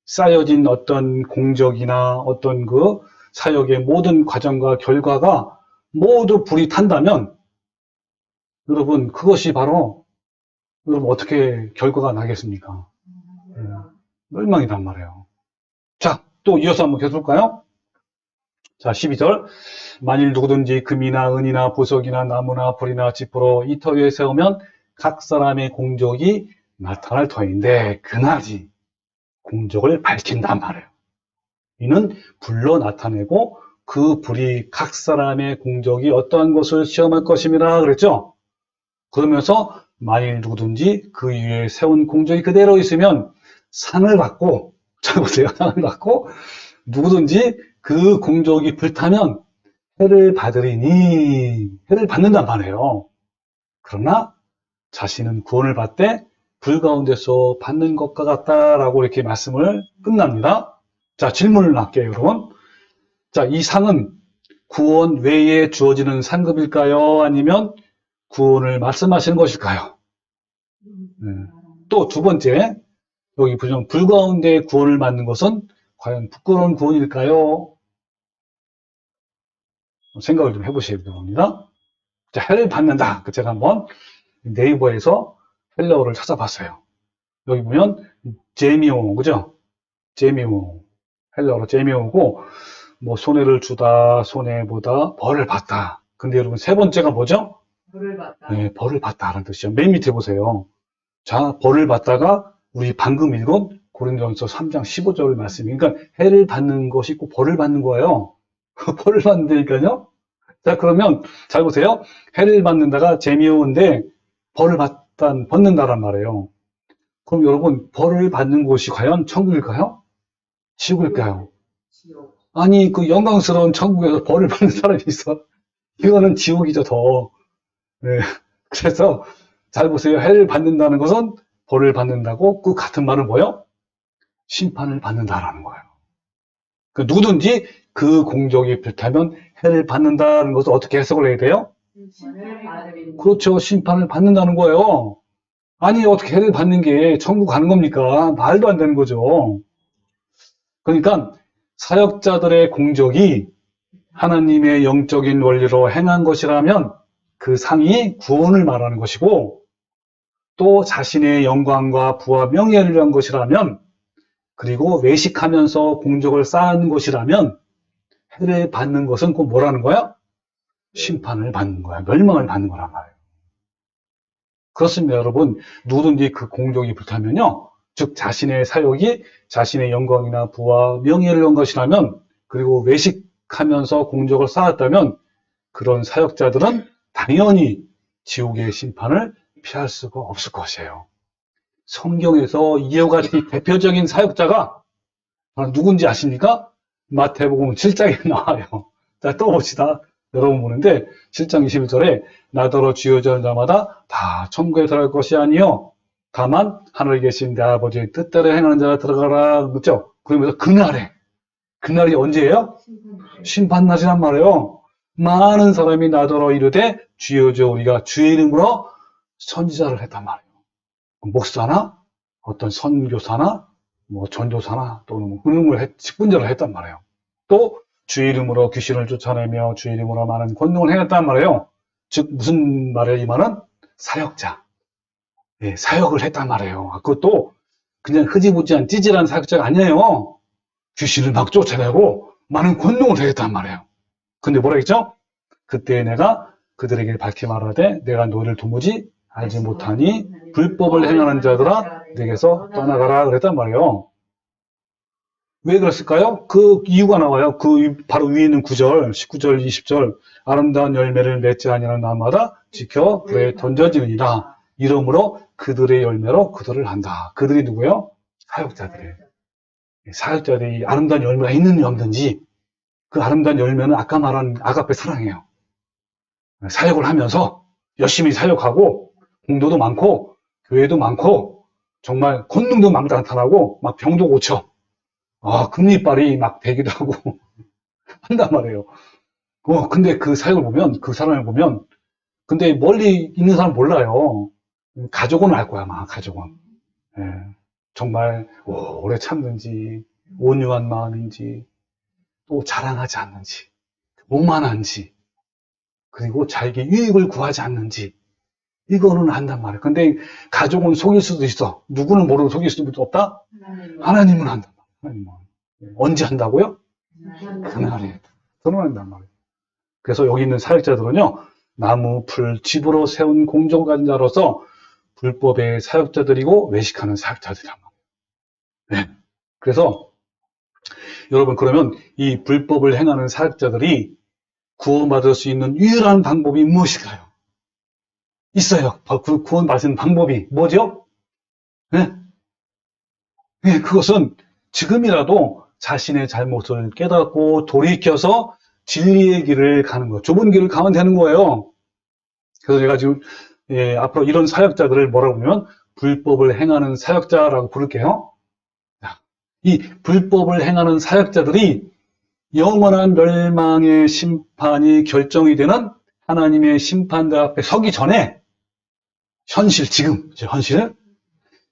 쌓여진 어떤 공적이나 어떤 그 사역의 모든 과정과 결과가 모두 불이 탄다면 여러분, 그것이 바로 여러분 어떻게 결과가 나겠습니까? 멸망이란 말이에요. 자, 또 이어서 한번 계속 볼까요? 자, 12절. 만일 누구든지 금이나 은이나 보석이나 나무나 불이나 짚으로 이 터 위에 세우면 각 사람의 공적이 나타날 터인데 그날이 공적을 밝힌단 말이에요. 이는 불로 나타내고 그 불이 각 사람의 공적이 어떠한 것을 시험할 것임이라 그랬죠. 그러면서 만일 누구든지 그 위에 세운 공적이 그대로 있으면 상을 받고, 잘 보세요, 상을 받고 누구든지 그 공적이 불타면 해를 받으리니, 해를 받는단 말이에요. 그러나 자신은 구원을 받되 불 가운데서 받는 것과 같다라고 이렇게 말씀을 끝납니다. 자, 질문을 할게요, 여러분. 자, 이 상은 구원 외에 주어지는 상급일까요? 아니면 구원을 말씀하시는 것일까요? 또 두 번째, 여기 부정 불 가운데 구원을 받는 것은 과연 부끄러운 구원일까요? 생각을 좀 해보셔야 됩니다. 자, 해를 받는다. 제가 한번 네이버에서 헬러어를 찾아봤어요. 여기 보면 제미오, 그죠? 제미오, 헬러어로 제미오고, 뭐 손해를 주다, 손해보다, 벌을 받다. 근데 여러분 세 번째가 뭐죠? 벌을 받다. 네, 벌을 받다라는 뜻이요. 맨 밑에 보세요. 자, 벌을 받다가 우리 방금 읽은 고린도전서 3장 15절 말씀이, 그러니까 해를 받는 것이 있고 벌을 받는 거예요. 벌을 받는다니까요. 자, 그러면 잘 보세요. 해를 받는다가 재미오인데 벌을 받는다란 말이에요. 그럼 여러분, 벌을 받는 곳이 과연 천국일까요? 지옥일까요? 지옥. 아니, 그 영광스러운 천국에서 벌을 받는 사람이 있어. 이거는 지옥이죠, 더. 네. 그래서 잘 보세요. 해를 받는다는 것은 벌을 받는다고, 그 같은 말은 뭐예요? 심판을 받는다라는 거예요. 그 누구든지 그 공적이 불타면 해를 받는다는 것을 어떻게 해석을 해야 돼요? 심판을 받으리니. 그렇죠. 심판을 받는다는 거예요. 아니, 어떻게 해를 받는 게 천국 가는 겁니까? 말도 안 되는 거죠. 그러니까 사역자들의 공적이 하나님의 영적인 원리로 행한 것이라면 그 상이 구원을 말하는 것이고, 또 자신의 영광과 부와 명예를 위한 것이라면, 그리고 외식하면서 공적을 쌓은 것이라면 해를 받는 것은 곧 뭐라는 거야? 심판을 받는 거야. 멸망을 받는 거란 말이에요. 그렇습니다, 여러분. 누구든지 그 공적이 불타면요, 즉 자신의 사역이 자신의 영광이나 부와 명예를 위한 것이라면, 그리고 외식하면서 공적을 쌓았다면 그런 사역자들은 당연히 지옥의 심판을 피할 수가 없을 것이에요. 성경에서 이와 같이 대표적인 사역자가 누군지 아십니까? 마태복음 7장에 나와요. 자, 또 봅시다. 여러분 보는데 7장 21절에 나더러 쥐어지는 자마다 다 천국에 들어갈 것이 아니요 다만 하늘에 계신 내 아버지의 뜻대로 행하는 자가 들어가라 그랬죠. 그러면서 그날이 언제예요? 심판날이란 말이에요. 많은 사람이 나더러 이르되 주여 우리가 주의 이름으로 선지자를 했단 말이에요. 목사나 어떤 선교사나 뭐 전도사나 또는 그런 걸 직분자를 했단 말이에요. 또 주의 이름으로 귀신을 쫓아내며 주의 이름으로 많은 권능을 행했단 말이에요. 즉 무슨 말이에요? 이 말은 사역자, 사역을 했단 말이에요. 그것도 그냥 흐지부지한 찌질한 사역자가 아니에요. 귀신을 막 쫓아내고 많은 권능을 행했단 말이에요. 근데 뭐라 했죠? 그때 내가 그들에게 밝히 말하되 내가 너희를 도무지 알지 못하니 불법을 행하는 자들아 내게서 떠나가라 그랬단 말이에요. 왜 그랬을까요? 그 이유가 나와요. 그 바로 위에 있는 9절, 19절, 20절. 아름다운 열매를 맺지 아니하는 나무마다 지켜 불에 던져지느니라. 이러므로 그들의 열매로 그들을 한다. 그들이 누구예요? 사역자들이에요. 사역자들이 아름다운 열매가 있는지 없는지, 그 아름다운 열매는 아까 말한 아가페 사랑이에요. 사역을 하면서 열심히 사역하고 공도도 많고 교회도 많고 정말 권능도 막 나타나고 막 병도 고쳐. 금리빨이 막 되기도 하고 한단 말이에요. 근데 그 사역을 보면, 그 사람을 보면, 근데 멀리 있는 사람 몰라요. 가족은 알 거야, 아마, 가족은. 정말 오래 참는지, 온유한 마음인지, 또 자랑하지 않는지, 오만한지, 그리고 자기의 유익을 구하지 않는지, 이거는 안단 말이에요. 근데 가족은 속일 수도 있어. 누구는 모르고 속일 수도 없다? 하나님은 한단 말이에요. 하나님은. 언제 한다고요? 그날에 선언한단 말이에요. 그래서 여기 있는 사역자들은요, 나무, 풀, 집으로 세운 공적 가진 자로서 불법의 사역자들이고 외식하는 사역자들이란 말이에요. 네. 그래서 여러분, 그러면 이 불법을 행하는 사역자들이 구원받을 수 있는 유일한 방법이 무엇일까요? 있어요. 구원받을 수 있는 방법이 뭐죠? 네? 네, 그것은 지금이라도 자신의 잘못을 깨닫고 돌이켜서 진리의 길을 가는 거, 좁은 길을 가면 되는 거예요. 그래서 제가 지금 앞으로 이런 사역자들을 뭐라고 하면 불법을 행하는 사역자라고 부를게요. 이 불법을 행하는 사역자들이 영원한 멸망의 심판이 결정이 되는 하나님의 심판대 앞에 서기 전에 현실은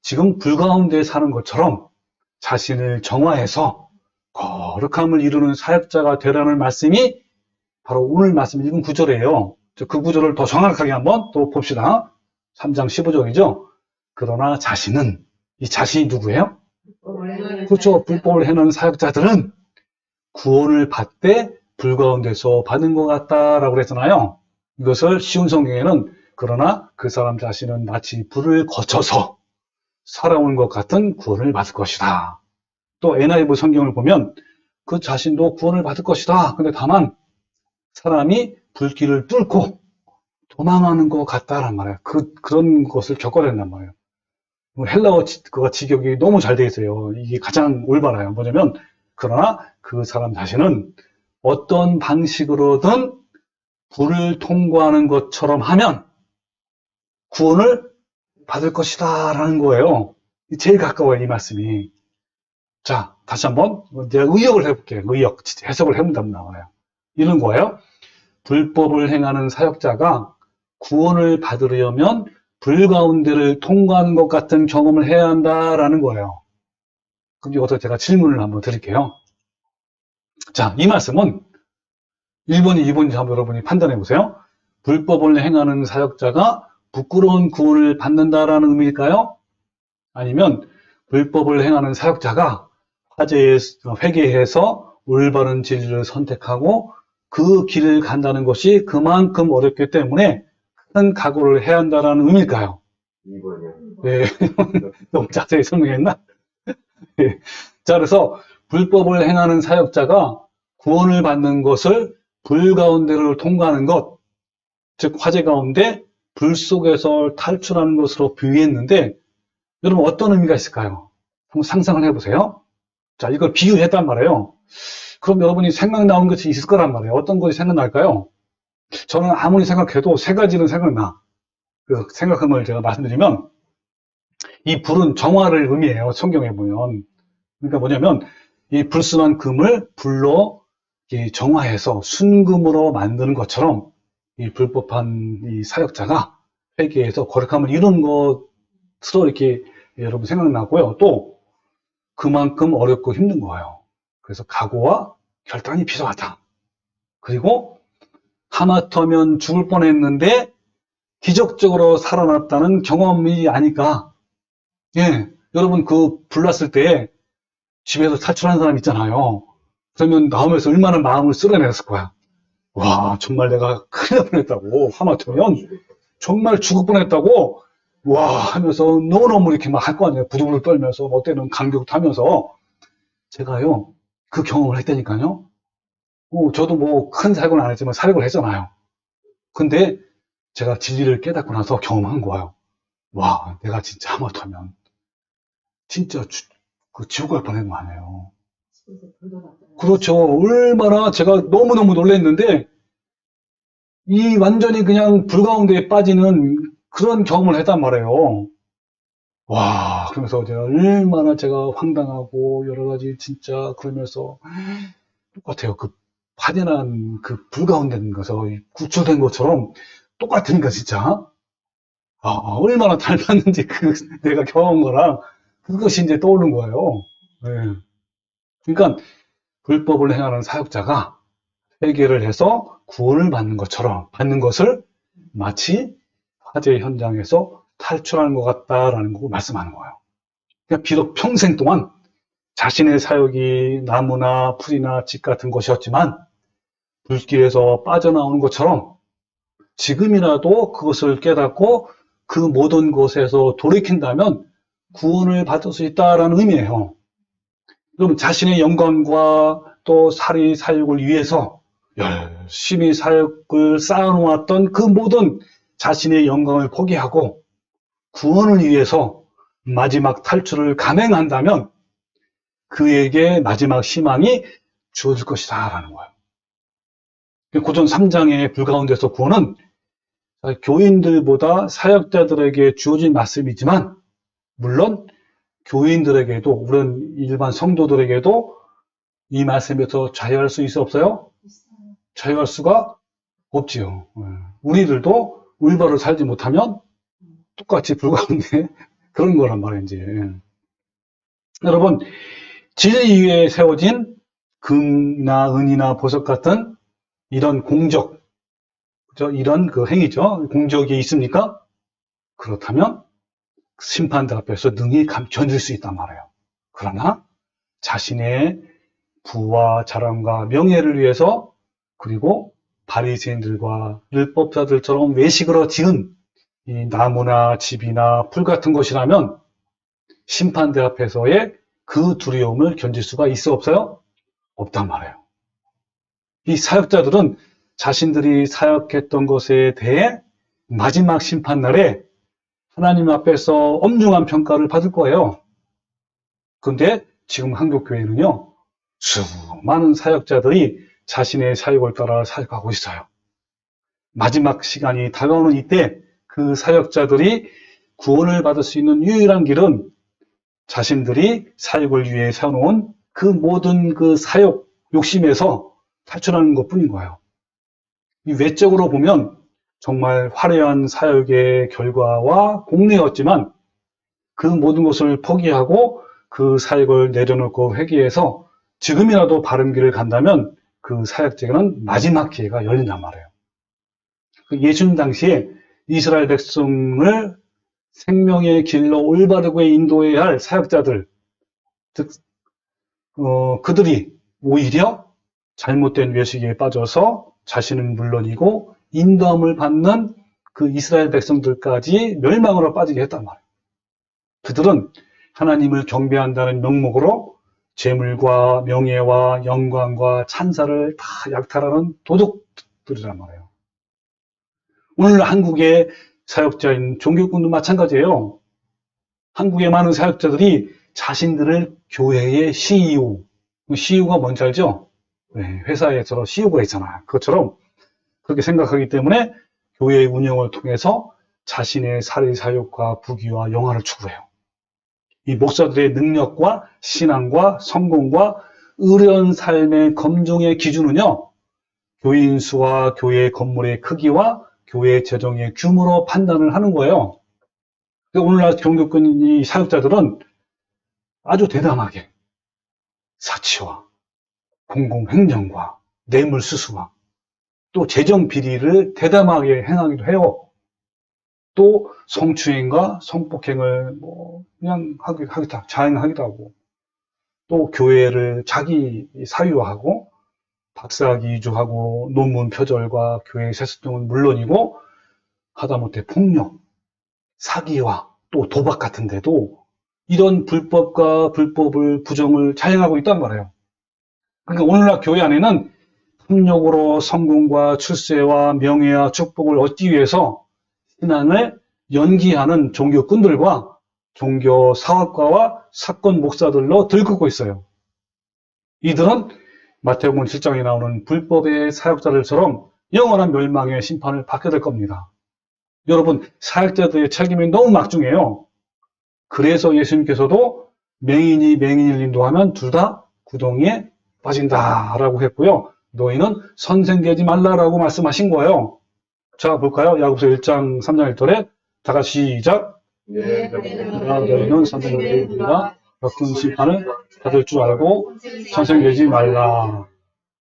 지금 불가운데 사는 것처럼 자신을 정화해서 거룩함을 이루는 사역자가 되라는 말씀이 바로 오늘 말씀 읽은 구절이에요. 그 구절을 더 정확하게 한번 또 봅시다. 3장 15절이죠. 그러나 이 자신이 누구예요? 그렇죠. 불법을 행하는 사역자들은 구원을 받되 불가운데서 받은 것 같다라고 그랬잖아요. 이것을 쉬운 성경에는 그러나 그 사람 자신은 마치 불을 거쳐서 살아온 것 같은 구원을 받을 것이다. 또 NIV 성경을 보면 그 자신도 구원을 받을 것이다. 근데 다만 사람이 불길을 뚫고 도망하는 것 같다란 말이에요. 그런 것을 겪어야 된단 말이에요. 헬라어 직역이 너무 잘 돼 있어요. 이게 가장 올바라요. 뭐냐면 그러나 그 사람 자신은 어떤 방식으로든 불을 통과하는 것처럼 하면 구원을 받을 것이다 라는 거예요. 제일 가까워요, 이 말씀이. 자, 다시 한번 제가 의역을 해볼게요. 해석을 해본다면 나와요. 이런 거예요. 불법을 행하는 사역자가 구원을 받으려면 불 가운데를 통과하는 것 같은 경험을 해야 한다라는 거예요. 그럼 여기서 제가 질문을 한번 드릴게요. 자, 이 말씀은 1번이 2번인지 한번 여러분이 판단해 보세요. 불법을 행하는 사역자가 부끄러운 구원을 받는다라는 의미일까요? 아니면 불법을 행하는 사역자가 회개해서 올바른 진리를 선택하고 그 길을 간다는 것이 그만큼 어렵기 때문에 큰 각오를 해야 한다는 의미일까요? 2번이요. 예, 너무 자세히 설명했나? 예. 자, 그래서 불법을 행하는 사역자가 구원을 받는 것을 불 가운데를 통과하는 것, 즉 화재 가운데 불 속에서 탈출하는 것으로 비유했는데, 여러분 어떤 의미가 있을까요? 한번 상상을 해보세요. 자, 이걸 비유했단 말이에요. 그럼 여러분이 생각나는 것이 있을 거란 말이에요. 어떤 것이 생각날까요? 저는 아무리 생각해도 세 가지는 생각나. 그 생각함을 제가 말씀드리면, 이 불은 정화를 의미해요. 성경에 보면. 그러니까 뭐냐면, 이 불순한 금을 불로 이 정화해서 순금으로 만드는 것처럼, 이 불법한 이 사역자가 회개해서 거룩함을 이루는 것으로 이렇게 여러분 생각나고요. 또, 그만큼 어렵고 힘든 거예요. 그래서 각오와 결단이 필요하다. 그리고 하마터면 죽을 뻔했는데 기적적으로 살아났다는 경험이 아닐까. 예, 여러분 그 불났을 때 집에서 탈출한 사람 있잖아요. 그러면 나오면서 얼마나 마음을 쓸어냈을 거야. 와, 정말 내가 큰일 날 뻔했다고. 하마터면 정말 죽을 뻔했다고. 와, 하면서 너무너무 이렇게 막 할 거 아니에요. 부들부들 떨면서, 뭐 때는 감격 타면서. 제가요, 그 경험을 했다니까요. 저도 뭐 큰 사역은 안 했지만 사역을 했잖아요. 근데 제가 진리를 깨닫고 나서 경험한 거예요. 와, 내가 진짜 하마터면 진짜 그 지옥 갈 뻔한 거 아니에요. 집에서 불도 났잖아요. 그렇죠. 얼마나 제가 너무너무 놀랐는데 이 완전히 그냥 불 가운데에 빠지는 그런 경험을 했단 말이에요. 와, 그러면서 얼마나 제가 황당하고 여러 가지 진짜 그러면서 똑같아요. 그 파괴난 그 불 가운데 있는 것에서 구출된 것처럼 똑같으니까 진짜. 아, 얼마나 닮았는지 내가 경험한 거랑 그것이 이제 떠오른 거예요. 예. 그러니까 불법을 행하는 사역자가 회개를 해서 구원을 받는 것처럼 받는 것을 마치 화재 현장에서 탈출하는 것 같다라는 거 말씀하는 거예요. 그러니까 비록 평생 동안 자신의 사역이 나무나 풀이나 집 같은 것이었지만 불길에서 빠져나오는 것처럼 지금이라도 그것을 깨닫고 그 모든 것에서 돌이킨다면 구원을 받을 수 있다라는 의미예요. 여러분 자신의 영광과 또 사리 사역을 위해서 열심히 사역을 쌓아놓았던 그 모든 자신의 영광을 포기하고 구원을 위해서 마지막 탈출을 감행한다면 그에게 마지막 희망이 주어질 것이다 라는 거예요. 고전 3장의 불 가운데서 구원은 교인들보다 사역자들에게 주어진 말씀이지만 물론 교인들에게도 우리는 일반 성도들에게도 이 말씀에서 자유할 수 있어 없어요? 자유할 수가 없지요. 우리들도 올바로 살지 못하면 똑같이 불 가운데 그런 거란 말이에요. 이제. 여러분 진리 위에 세워진 금이나 은이나 보석 같은 이런 공적, 그죠? 이런 그 행위죠. 공적이 있습니까? 그렇다면 심판대 앞에서 능히 견딜 수 있단 말이에요. 그러나 자신의 부와 자랑과 명예를 위해서 그리고 바리새인들과 율법자들처럼 외식으로 지은 이 나무나 집이나 풀 같은 것이라면 심판대 앞에서의 그 두려움을 견딜 수가 있어 없어요? 없단 말이에요. 이 사역자들은 자신들이 사역했던 것에 대해 마지막 심판날에 하나님 앞에서 엄중한 평가를 받을 거예요. 그런데 지금 한국교회는요, 수많은 사역자들이 자신의 사역을 따라 사역하고 있어요. 마지막 시간이 다가오는 이때 그 사역자들이 구원을 받을 수 있는 유일한 길은 자신들이 사역을 위해 세워놓은 그 모든 그 사역 욕심에서 탈출하는 것 뿐인 거예요. 이 외적으로 보면 정말 화려한 사역의 결과와 공로였지만 그 모든 것을 포기하고 그 사역을 내려놓고 회개해서 지금이라도 바른 길을 간다면 그 사역자에게는 마지막 기회가 열린단 말이에요. 예수님 당시에 이스라엘 백성을 생명의 길로 올바르게 인도해야 할 사역자들, 즉 그들이 오히려 잘못된 외식에 빠져서 자신은 물론이고 인도함을 받는 그 이스라엘 백성들까지 멸망으로 빠지게 했단 말이에요. 그들은 하나님을 경배한다는 명목으로 재물과 명예와 영광과 찬사를 다 약탈하는 도둑들이란 말이에요. 오늘 한국의 사역자인 종교꾼도 마찬가지예요. 한국의 많은 사역자들이 자신들을 교회의 CEO가 뭔지 알죠? 네, 회사에서 CEO가 있잖아요. 그것처럼 그렇게 생각하기 때문에 교회의 운영을 통해서 자신의 사리사욕과 부귀와 영화를 추구해요. 이 목사들의 능력과 신앙과 성공과 의로운 삶의 검증의 기준은요, 교인 수와 교회 건물의 크기와 교회 재정의 규모로 판단을 하는 거예요. 오늘날 종교권 이 사역자들은 아주 대담하게 사치와 공공횡령과 뇌물수수와 또 재정 비리를 대담하게 행하기도 해요. 또 성추행과 성폭행을 그냥 자행하기도 하고, 또 교회를 자기 사유화하고 박사학위 위조하고 논문 표절과 교회 세습 등은 물론이고 하다못해 폭력, 사기와 또 도박 같은 데도 이런 불법과 불법을 부정을 자행하고 있단 말이에요. 그러니까 오늘날 교회 안에는 탐욕으로 성공과 출세와 명예와 축복을 얻기 위해서 신앙을 연기하는 종교꾼들과 종교 사업가와 사건 목사들로 들끓고 있어요. 이들은 마태복음 7장에 나오는 불법의 사역자들처럼 영원한 멸망의 심판을 받게 될 겁니다. 여러분, 사역자들의 책임이 너무 막중해요. 그래서 예수님께서도 맹인이 맹인을 인도하면 둘 다 구덩이에 빠진다라고 했고요. 너희는 선생되지 말라라고 말씀하신 거예요. 자, 볼까요? 야고보서 1장 3장 1절에 다 같이 시작. 너희는 선생되지 말라. 큰 심판을 받을 줄 알고 선생되지 말라.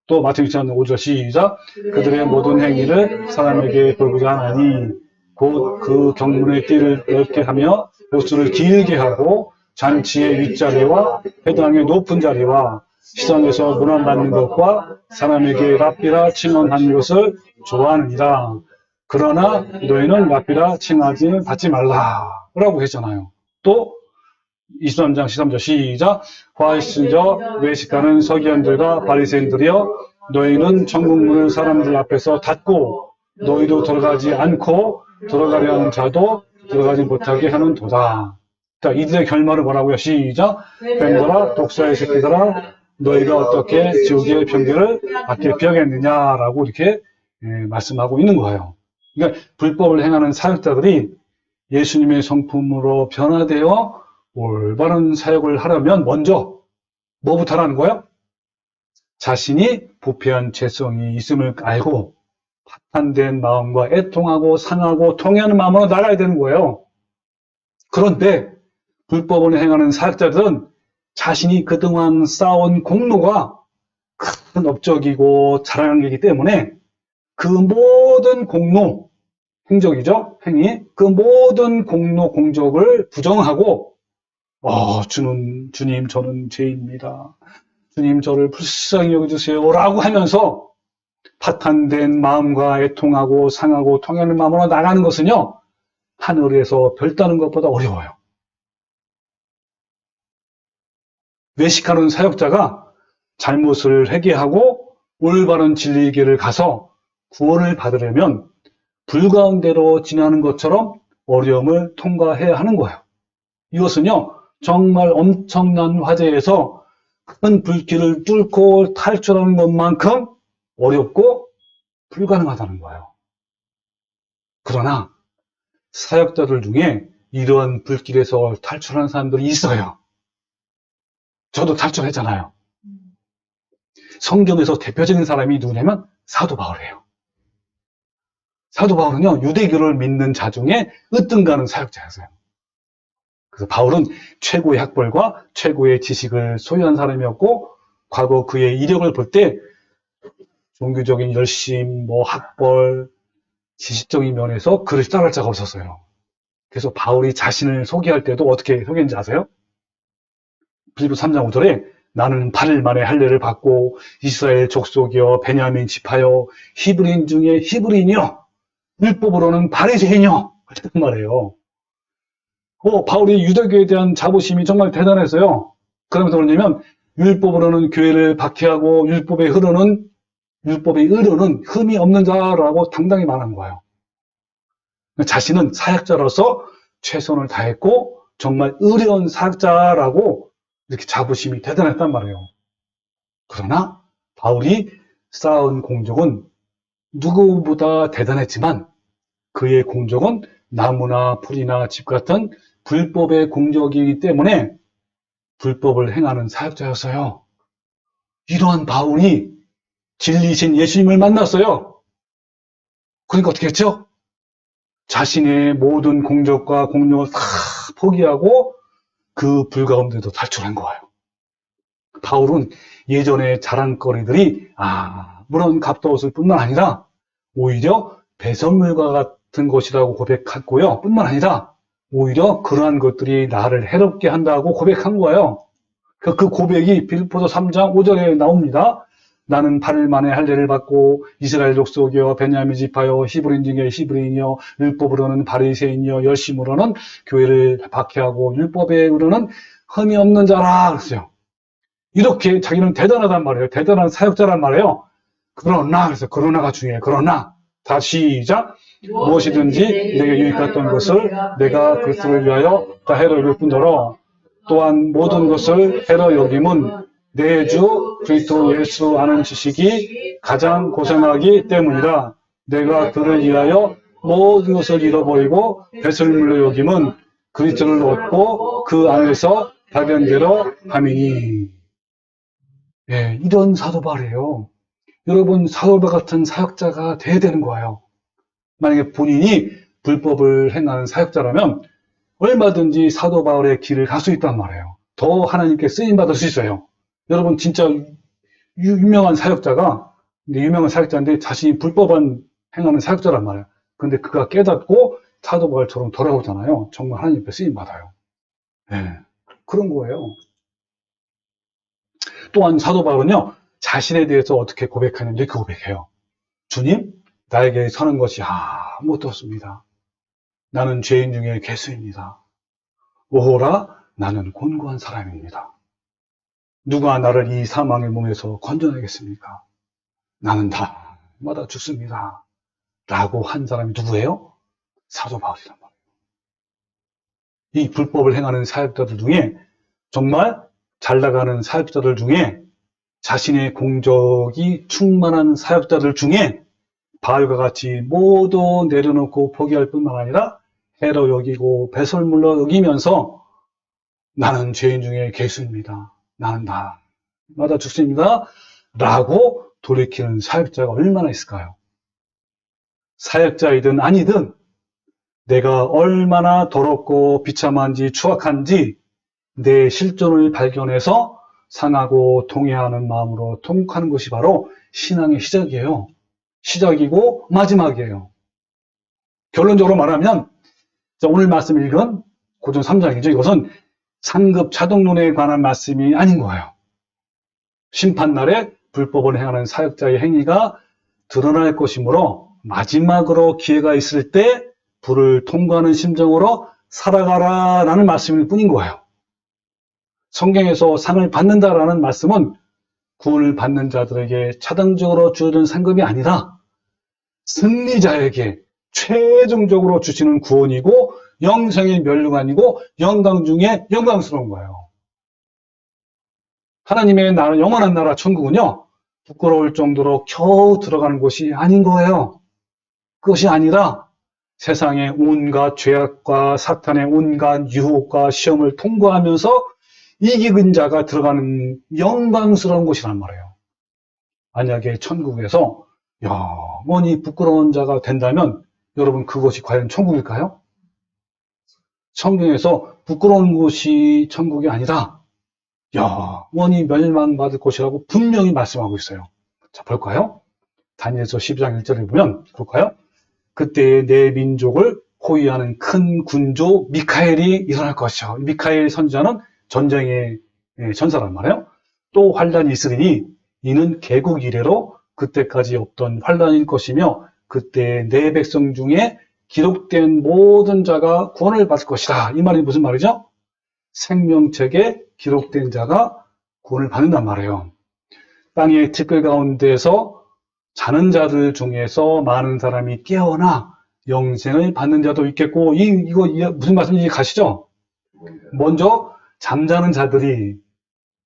또 마태복음 6장 5절 시작. 그들의 모든 행위를 사람에게 돌보자 하나니 곧 그 경문의 띠를 넓게 하며 옷을 길게 하고 잔치의 윗자리와 회당의 높은 자리와 시장에서 문안받는 것과 사람에게 랍비라 칭언하는 것을 좋아하느니라. 그러나 너희는 랍비라 칭하지 받지 말라 라고 했잖아요. 또 23장 13절 시작. 화이신저 외식하는 서기관들과 바리새인들이여 너희는 천국문을 사람들 앞에서 닫고 너희도 들어가지 않고 들어가려 하는 자도 들어가지 못하게 하는 도다. 자, 이들의 결말은 뭐라고요? 시작. 뱀들아 독사의 새끼들아 너희가 어떻게 지옥의 편결을 받게 비하겠느냐라고 이렇게 말씀하고 있는 거예요. 그러니까 불법을 행하는 사역자들이 예수님의 성품으로 변화되어 올바른 사역을 하려면 먼저 뭐부터 하라는 거예요? 자신이 부패한 죄성이 있음을 알고 파탄된 마음과 애통하고 상하고 통회하는 마음으로 나가야 되는 거예요. 그런데 불법을 행하는 사역자들은 자신이 그동안 쌓아온 공로가 큰 업적이고 자랑한 게이기 때문에 그 모든 공로, 행적이죠, 행위, 그 모든 공로, 공적을 부정하고 주님 저는 죄인입니다. 주님 저를 불쌍히 여겨주세요 라고 하면서 파탄된 마음과 애통하고 상하고 통하는 마음으로 나가는 것은요, 하늘에서 별 따는 것보다 어려워요. 외식하는 사역자가 잘못을 회개하고 올바른 진리의 길을 가서 구원을 받으려면 불 가운데로 지나는 것처럼 어려움을 통과해야 하는 거예요. 이것은요, 정말 엄청난 화재에서 큰 불길을 뚫고 탈출하는 것만큼 어렵고 불가능하다는 거예요. 그러나 사역자들 중에 이러한 불길에서 탈출하는 사람들이 있어요. 저도 탈출했잖아요. 성경에서 대표적인 사람이 누구냐면 사도 바울이에요. 사도 바울은요, 유대교를 믿는 자 중에 으뜸가는 사역자였어요. 그래서 바울은 최고의 학벌과 최고의 지식을 소유한 사람이었고, 과거 그의 이력을 볼 때 종교적인 열심, 학벌, 지식적인 면에서 그를 따라할 자가 없었어요. 그래서 바울이 자신을 소개할 때도 어떻게 소개했는지 아세요? 빌립보서 3장 5절에 나는 8일 만에 할례를 받고 이스라엘 족속이여 베냐민 지파여 히브리인 중에 히브리인이여 율법으로는 바리새인이요. 그랬단 말이에요. 바울이 유대교에 대한 자부심이 정말 대단했어요. 그러면서 그러냐면 율법으로는 교회를 박해하고 율법의 의로는 흠이 없는 자라고 당당히 말한 거예요. 자신은 사역자로서 최선을 다했고 정말 의로운 사역자라고 이렇게 자부심이 대단했단 말이에요. 그러나 바울이 쌓은 공적은 누구보다 대단했지만 그의 공적은 나무나 풀이나 집 같은 불법의 공적이기 때문에 불법을 행하는 사역자였어요. 이러한 바울이 진리신 예수님을 만났어요. 그러니까 어떻게 했죠? 자신의 모든 공적과 공력을 다 포기하고 그 불 가운데도 탈출한 거예요. 바울은 예전의 자랑거리들이 물론 값도웠을 뿐만 아니라 오히려 배설물과 같은 것이라고 고백했고요. 뿐만 아니라 오히려 그러한 것들이 나를 해롭게 한다고 고백한 거예요. 그 고백이 빌립보서 3장 5절에 나옵니다. 나는 8일 만에 할례를 받고 이스라엘 족속이여 베냐민 지파여 히브리인 중에 히브리인이여 율법으로는 바리새인이여 열심으로는 교회를 박해하고 율법에 의로는 흠이 없는 자라 그랬어요. 이렇게 자기는 대단하단 말이에요. 대단한 사역자란 말이에요. 그러나가 중요해요. 그러나 다시 시작. 무엇이든지 내게 유익했던 것을 내가 그리스도를 위하여 다 해로 여길 뿐더러 또한 모든 것을 해로 여김은 내 주 그리스도 예수 아는 지식이 가장 고생하기 때문이라. 내가 그를 위하여 모든 것을 잃어버리고 배설물로 여김은 그리스도를 얻고 그 안에서 발견대로 함이니. 이런 사도 바울이에요. 여러분 사도 바울 같은 사역자가 돼야 되는 거예요. 만약에 본인이 불법을 행하는 사역자라면 얼마든지 사도 바울의 길을 갈 수 있단 말이에요. 더 하나님께 쓰임받을 수 있어요. 여러분 진짜 유명한 사역자인데 자신이 불법한 행하는 사역자란 말이에요. 근데 그가 깨닫고 사도 바울처럼 돌아오잖아요. 정말 하나님 앞에 쓰임받아요. 그런 거예요. 또한 사도 바울은요, 자신에 대해서 어떻게 고백하는지 그 고백해요. 주님, 나에게 서는 것이 아무것도 없습니다. 나는 죄인 중에 괴수입니다. 오호라, 나는 곤고한 사람입니다. 누가 나를 이 사망의 몸에서 건져내겠습니까? 나는 다마다 죽습니다. 라고 한 사람이 누구예요? 사도 바울이란 말이에요. 이 불법을 행하는 사역자들 중에 정말 잘 나가는 사역자들 중에 자신의 공적이 충만한 사역자들 중에 바울과 같이 모두 내려놓고 포기할 뿐만 아니라 해로 여기고 배설물로 여기면서 나는 죄인 중에 괴수입니다. 나는 다마다 죽습니다. 라고 돌이키는 사역자가 얼마나 있을까요? 사역자이든 아니든 내가 얼마나 더럽고 비참한지 추악한지 내 실존을 발견해서 상하고 통회하는 마음으로 통곡하는 것이 바로 신앙의 시작이에요. 시작이고 마지막이에요. 결론적으로 말하면 오늘 말씀 읽은 고전 3장이죠. 이것은 상급 차동론에 관한 말씀이 아닌 거예요. 심판날에 불법을 행하는 사역자의 행위가 드러날 것이므로 마지막으로 기회가 있을 때 불을 통과하는 심정으로 살아가라라는 말씀일 뿐인 거예요. 성경에서 상을 받는다라는 말씀은 구원을 받는 자들에게 차등적으로 주어진 상급이 아니라 승리자에게 최종적으로 주시는 구원이고 영생의 멸류관이고 영광 중에 영광스러운 거예요. 하나님의 나라, 영원한 나라 천국은요, 부끄러울 정도로 겨우 들어가는 곳이 아닌 거예요. 그것이 아니라 세상의 온갖 죄악과 사탄의 온갖 유혹과 시험을 통과하면서 이기는 자가 들어가는 영광스러운 곳이란 말이에요. 만약에 천국에서 영원히 부끄러운 자가 된다면 여러분 그것이 과연 천국일까요? 성경에서 부끄러운 곳이 천국이 아니라 영원히 멸망받을 곳이라고 분명히 말씀하고 있어요. 자, 볼까요? 다니엘서 12장 1절에 보면 볼까요? 그때 내 민족을 호위하는 큰 군조 미카엘이 일어날 것이요. 미카엘 선지자는 전쟁의 전사란 말이에요. 또 환란이 있으리니 이는 개국 이래로 그때까지 없던 환란일 것이며 그때 내 백성 중에 기록된 모든 자가 구원을 받을 것이다. 이 말이 무슨 말이죠? 생명책에 기록된 자가 구원을 받는단 말이에요. 땅의 티끌 가운데서 자는 자들 중에서 많은 사람이 깨어나 영생을 받는 자도 있겠고, 이거 무슨 말씀인지 가시죠? 먼저 잠자는 자들이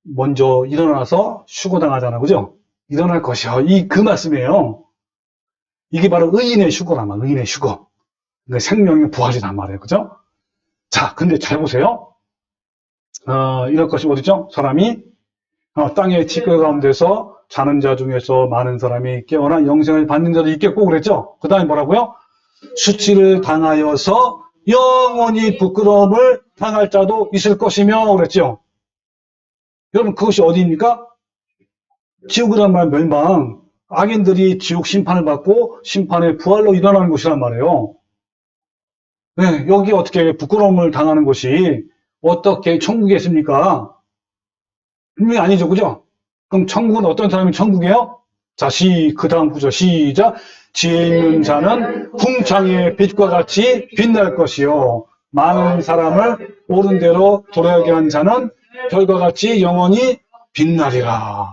먼저 일어나서 휴거당하잖아, 그죠? 일어날 것이요. 그 말씀이에요. 이게 바로 의인의 휴거란 말이에요. 의인의 휴거. 그러니까 생명의 부활이란 말이에요, 그죠? 자, 근데 잘 보세요. 이럴 것이 어디죠? 사람이 땅의 티끌 가운데서 자는 자 중에서 많은 사람이 깨어나 영생을 받는 자도 있겠고 그랬죠? 그 다음에 뭐라고요? 수치를 당하여서 영원히 부끄러움을 당할 자도 있을 것이며 그랬죠? 여러분 그것이 어디입니까? 지옥이란 말 멸망. 악인들이 지옥 심판을 받고 심판의 부활로 일어나는 곳이란 말이에요. 네, 여기 어떻게 부끄러움을 당하는 곳이 어떻게 천국에 있습니까? 분명히 아니죠, 그죠? 그럼 천국은 어떤 사람이 천국이에요? 자, 그 다음 구절 시작. 지혜 있는 자는 궁창의 빛과 같이 빛날 것이요. 많은 사람을 옳은 대로 도래하게 한 자는 별과 같이 영원히 빛나리라.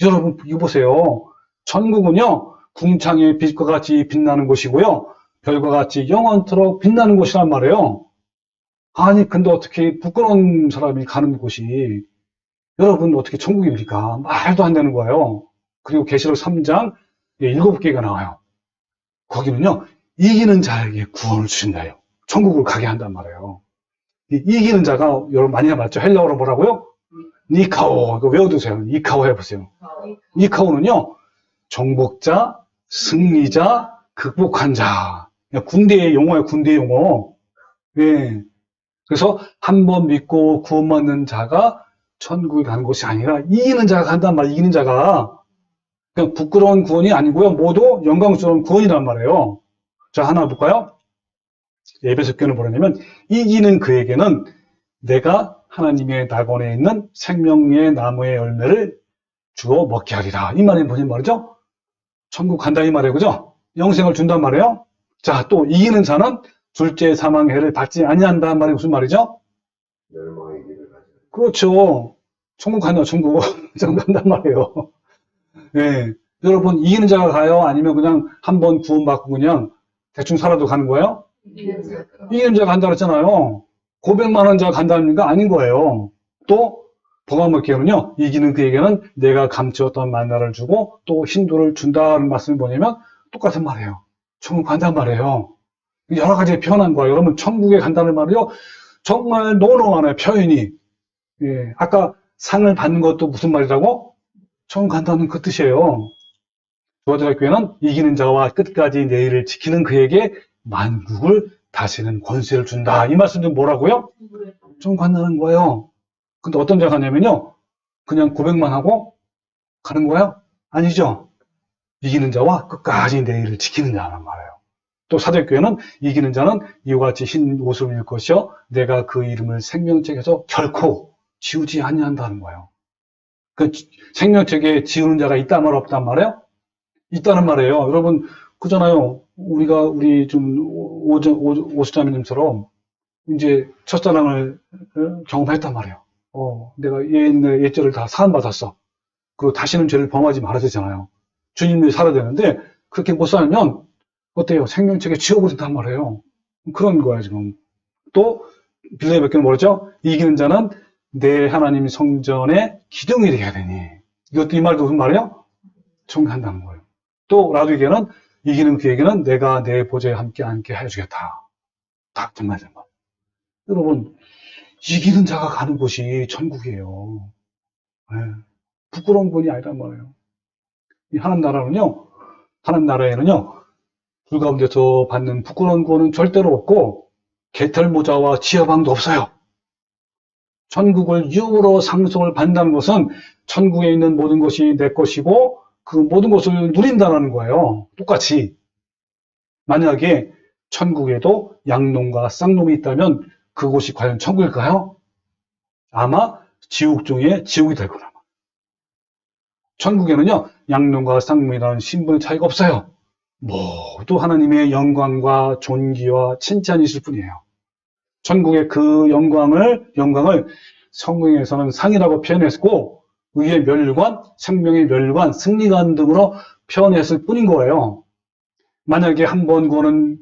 여러분, 이거 보세요. 천국은요, 궁창의 빛과 같이 빛나는 곳이고요. 별과 같이 영원토록 빛나는 곳이란 말이에요. 아니, 근데 어떻게 부끄러운 사람이 가는 곳이 여러분 어떻게 천국입니까? 말도 안 되는 거예요. 그리고 계시록 3장 7개가 나와요. 거기는요, 이기는 자에게 구원을 주신다요. 천국을 가게 한단 말이에요. 이기는 자가 여러분 많이 해봤죠? 헬라어로 뭐라고요? 니카오. 이거 외워두세요. 니카오 해보세요. 니카오는요, 정복자, 승리자, 극복한 자. 군대의 용어예요, 군대의 용어. 예. 그래서 한 번 믿고 구원받는 자가 천국에 가는 곳이 아니라 이기는 자가 간단 말이에요. 이기는 자가. 그냥 부끄러운 구원이 아니고요. 모두 영광스러운 구원이란 말이에요. 자, 하나 볼까요? 에베소서는 뭐냐면 이기는 그에게는 내가 하나님의 낙원에 있는 생명의 나무의 열매를 주어 먹게 하리라. 이 말이 무슨 말이죠? 천국 간다 이 말이에요. 그죠? 영생을 준단 말이에요. 자, 또 이기는 자는 둘째 사망의 해를 받지 아니한다는 말이 무슨 말이죠? 멸망의 길을 가지. 그렇죠. 천국 간다, 천국. 천국 간단 말이에요. 예. 여러분, 이기는 자가 가요? 아니면 그냥 한 번 구원받고 그냥 대충 살아도 가는 거예요? 이기는 자가 간다 그랬잖아요. 고백만 한 자가 간다니까 아닌 거예요. 또, 복음학교는요, 이기는 그에게는 내가 감추었던 만나를 주고 또 힌도를 준다는 말씀이 뭐냐면 똑같은 말이에요. 천국 간단 말이에요. 여러 가지 표현한 거예요. 여러분, 천국에 간다는 말이요. 정말 노노하네, 표현이. 예. 아까 상을 받는 것도 무슨 말이라고? 천국 간다는 그 뜻이에요. 조화대학교에는 이기는 자와 끝까지 내 일을 지키는 그에게 만국을 다스리는 권세를 준다. 이 말씀은 뭐라고요? 천국 간다는 거예요. 근데 어떤 자가 가냐면요. 그냥 고백만 하고 가는 거예요? 아니죠. 이기는 자와 끝까지 내 일을 지키는 자란 말이에요. 또 사도교회는 이기는 자는 이와 같이 흰 옷을 입을 것이요. 내가 그 이름을 생명책에서 결코 지우지 아니한다는 거예요. 그 생명책에 지우는 자가 있단 말 없단 말이에요? 있다는 말이에요. 여러분, 그잖아요. 우리 좀 오수자매님처럼 이제 첫사랑을 경험했단 말이에요. 내가 옛죄를 다 사함받았어. 그리고 다시는 죄를 범하지 말아야 되잖아요. 주님을 살아야 되는데 그렇게 못 살면 어때요? 생명책에 지워버린단 말이에요. 그런 거야 지금. 또 빌레 몇 개는 뭐랬죠? 이기는 자는 내 하나님 성전의 기둥이 되어야 되니. 이것도 이 말도 무슨 말이에요? 청한다는 거예요. 또 라두에게는 이기는 그에게는 내가 내 보좌에 함께 앉게 해주겠다. 다 같은 말이에요. 여러분, 이기는 자가 가는 곳이 천국이에요. 네. 부끄러운 분이 아니란 말이에요. 이 하나님 나라에는요, 불 가운데서 받는 부끄러운 구원은 절대로 없고, 개털 모자와 지하방도 없어요. 천국을 유으로 상속을 받는다는 것은 천국에 있는 모든 것이 내 것이고, 그 모든 것을 누린다는 거예요. 똑같이. 만약에 천국에도 양놈과 쌍놈이 있다면 그곳이 과연 천국일까요? 아마 지옥 중에 지옥이 될 거란 말이에요. 천국에는요, 양놈과 쌍놈이라는 신분의 차이가 없어요. 모두 하나님의 영광과 존귀와 칭찬이 있을 뿐이에요. 천국의 그 영광을 성경에서는 상이라고 표현했고, 의의 멸관, 생명의 멸관, 승리관 등으로 표현했을 뿐인 거예요. 만약에 한 번 구원은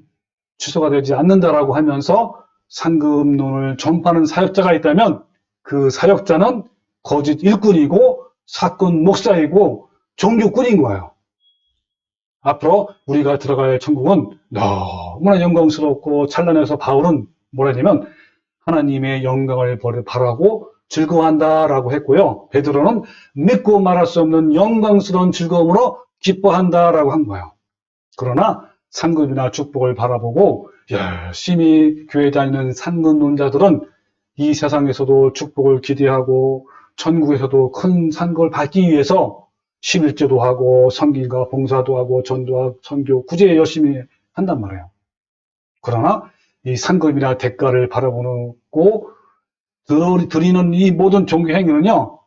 취소가 되지 않는다라고 하면서 상급론을 전파하는 사역자가 있다면 그 사역자는 거짓 일꾼이고 사건 목사이고 종교꾼인 거예요. 앞으로 우리가 들어갈 천국은 너무나 영광스럽고 찬란해서 바울은 뭐라 하냐면 하나님의 영광을 바라고 즐거워한다라고 했고요. 베드로는 믿고 말할 수 없는 영광스러운 즐거움으로 기뻐한다라고 한 거예요. 그러나 상급이나 축복을 바라보고 열심히 교회 다니는 상급론자들은 이 세상에서도 축복을 기대하고 천국에서도 큰 상급을 받기 위해서 11제도 하고 섬김과 봉사도 하고 전도하고 선교, 구제 열심히 한단 말이에요. 그러나 이 상급이나 대가를 바라보고 드리는 이 모든 종교 행위는요,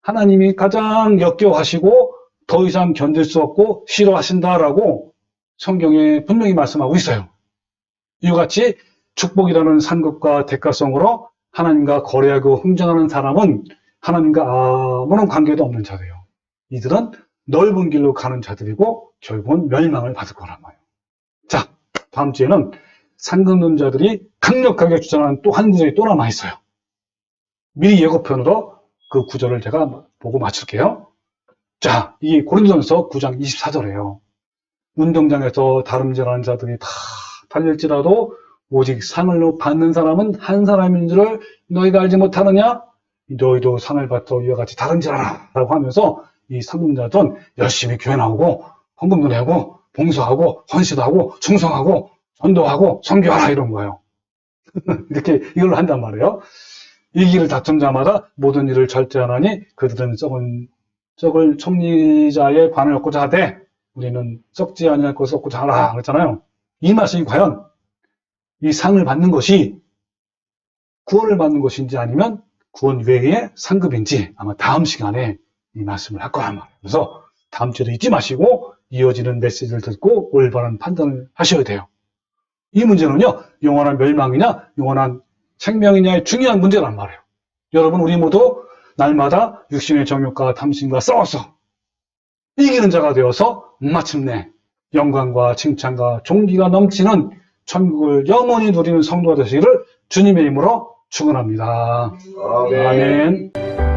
하나님이 가장 역겨워하시고 더 이상 견딜 수 없고 싫어하신다라고 성경에 분명히 말씀하고 있어요. 이와 같이 축복이라는 상급과 대가성으로 하나님과 거래하고 흥정하는 사람은 하나님과 아무런 관계도 없는 자들이에요. 이들은 넓은 길로 가는 자들이고 결국은 멸망을 받을 거란 말이에요. 자, 다음 주에는 상급론자들이 강력하게 주장하는 또 한 구절이 또 남아 있어요. 미리 예고편으로 그 구절을 제가 보고 마칠게요. 자, 이 고린도전서 9장 24절이에요. 운동장에서 다름질하는 자들이 다 달릴지라도 오직 상을 받는 사람은 한 사람인 줄을 너희가 알지 못하느냐? 너희도 상을 받아 이와 같이 다름질하라 라고 하면서 이 상급자들은 열심히 교회 나오고 헌금도 내고 봉사하고 헌시도 하고 충성하고 전도하고 선교하라 이런 거예요. 이렇게 이걸로 한단 말이에요. 이 길을 닥친 자마다 모든 일을 절제하나니 그들은 썩을 청리자의 관을 얻고자 하되 우리는 썩지 아니할 것을 얻고자 하라 그랬잖아요. 이 말씀이 과연 이 상을 받는 것이 구원을 받는 것인지 아니면 구원 외의 상급인지 아마 다음 시간에 이 말씀을 할 거란 말이에요. 그래서 다음 주에도 잊지 마시고 이어지는 메시지를 듣고 올바른 판단을 하셔야 돼요. 이 문제는요, 영원한 멸망이냐 영원한 생명이냐의 중요한 문제란 말이에요. 여러분, 우리 모두 날마다 육신의 정욕과 탐심과 싸워서 이기는 자가 되어서 마침내 영광과 칭찬과 존귀가 넘치는 천국을 영원히 누리는 성도가 되시기를 주님의 이름으로 축원합니다. 아멘. 아멘.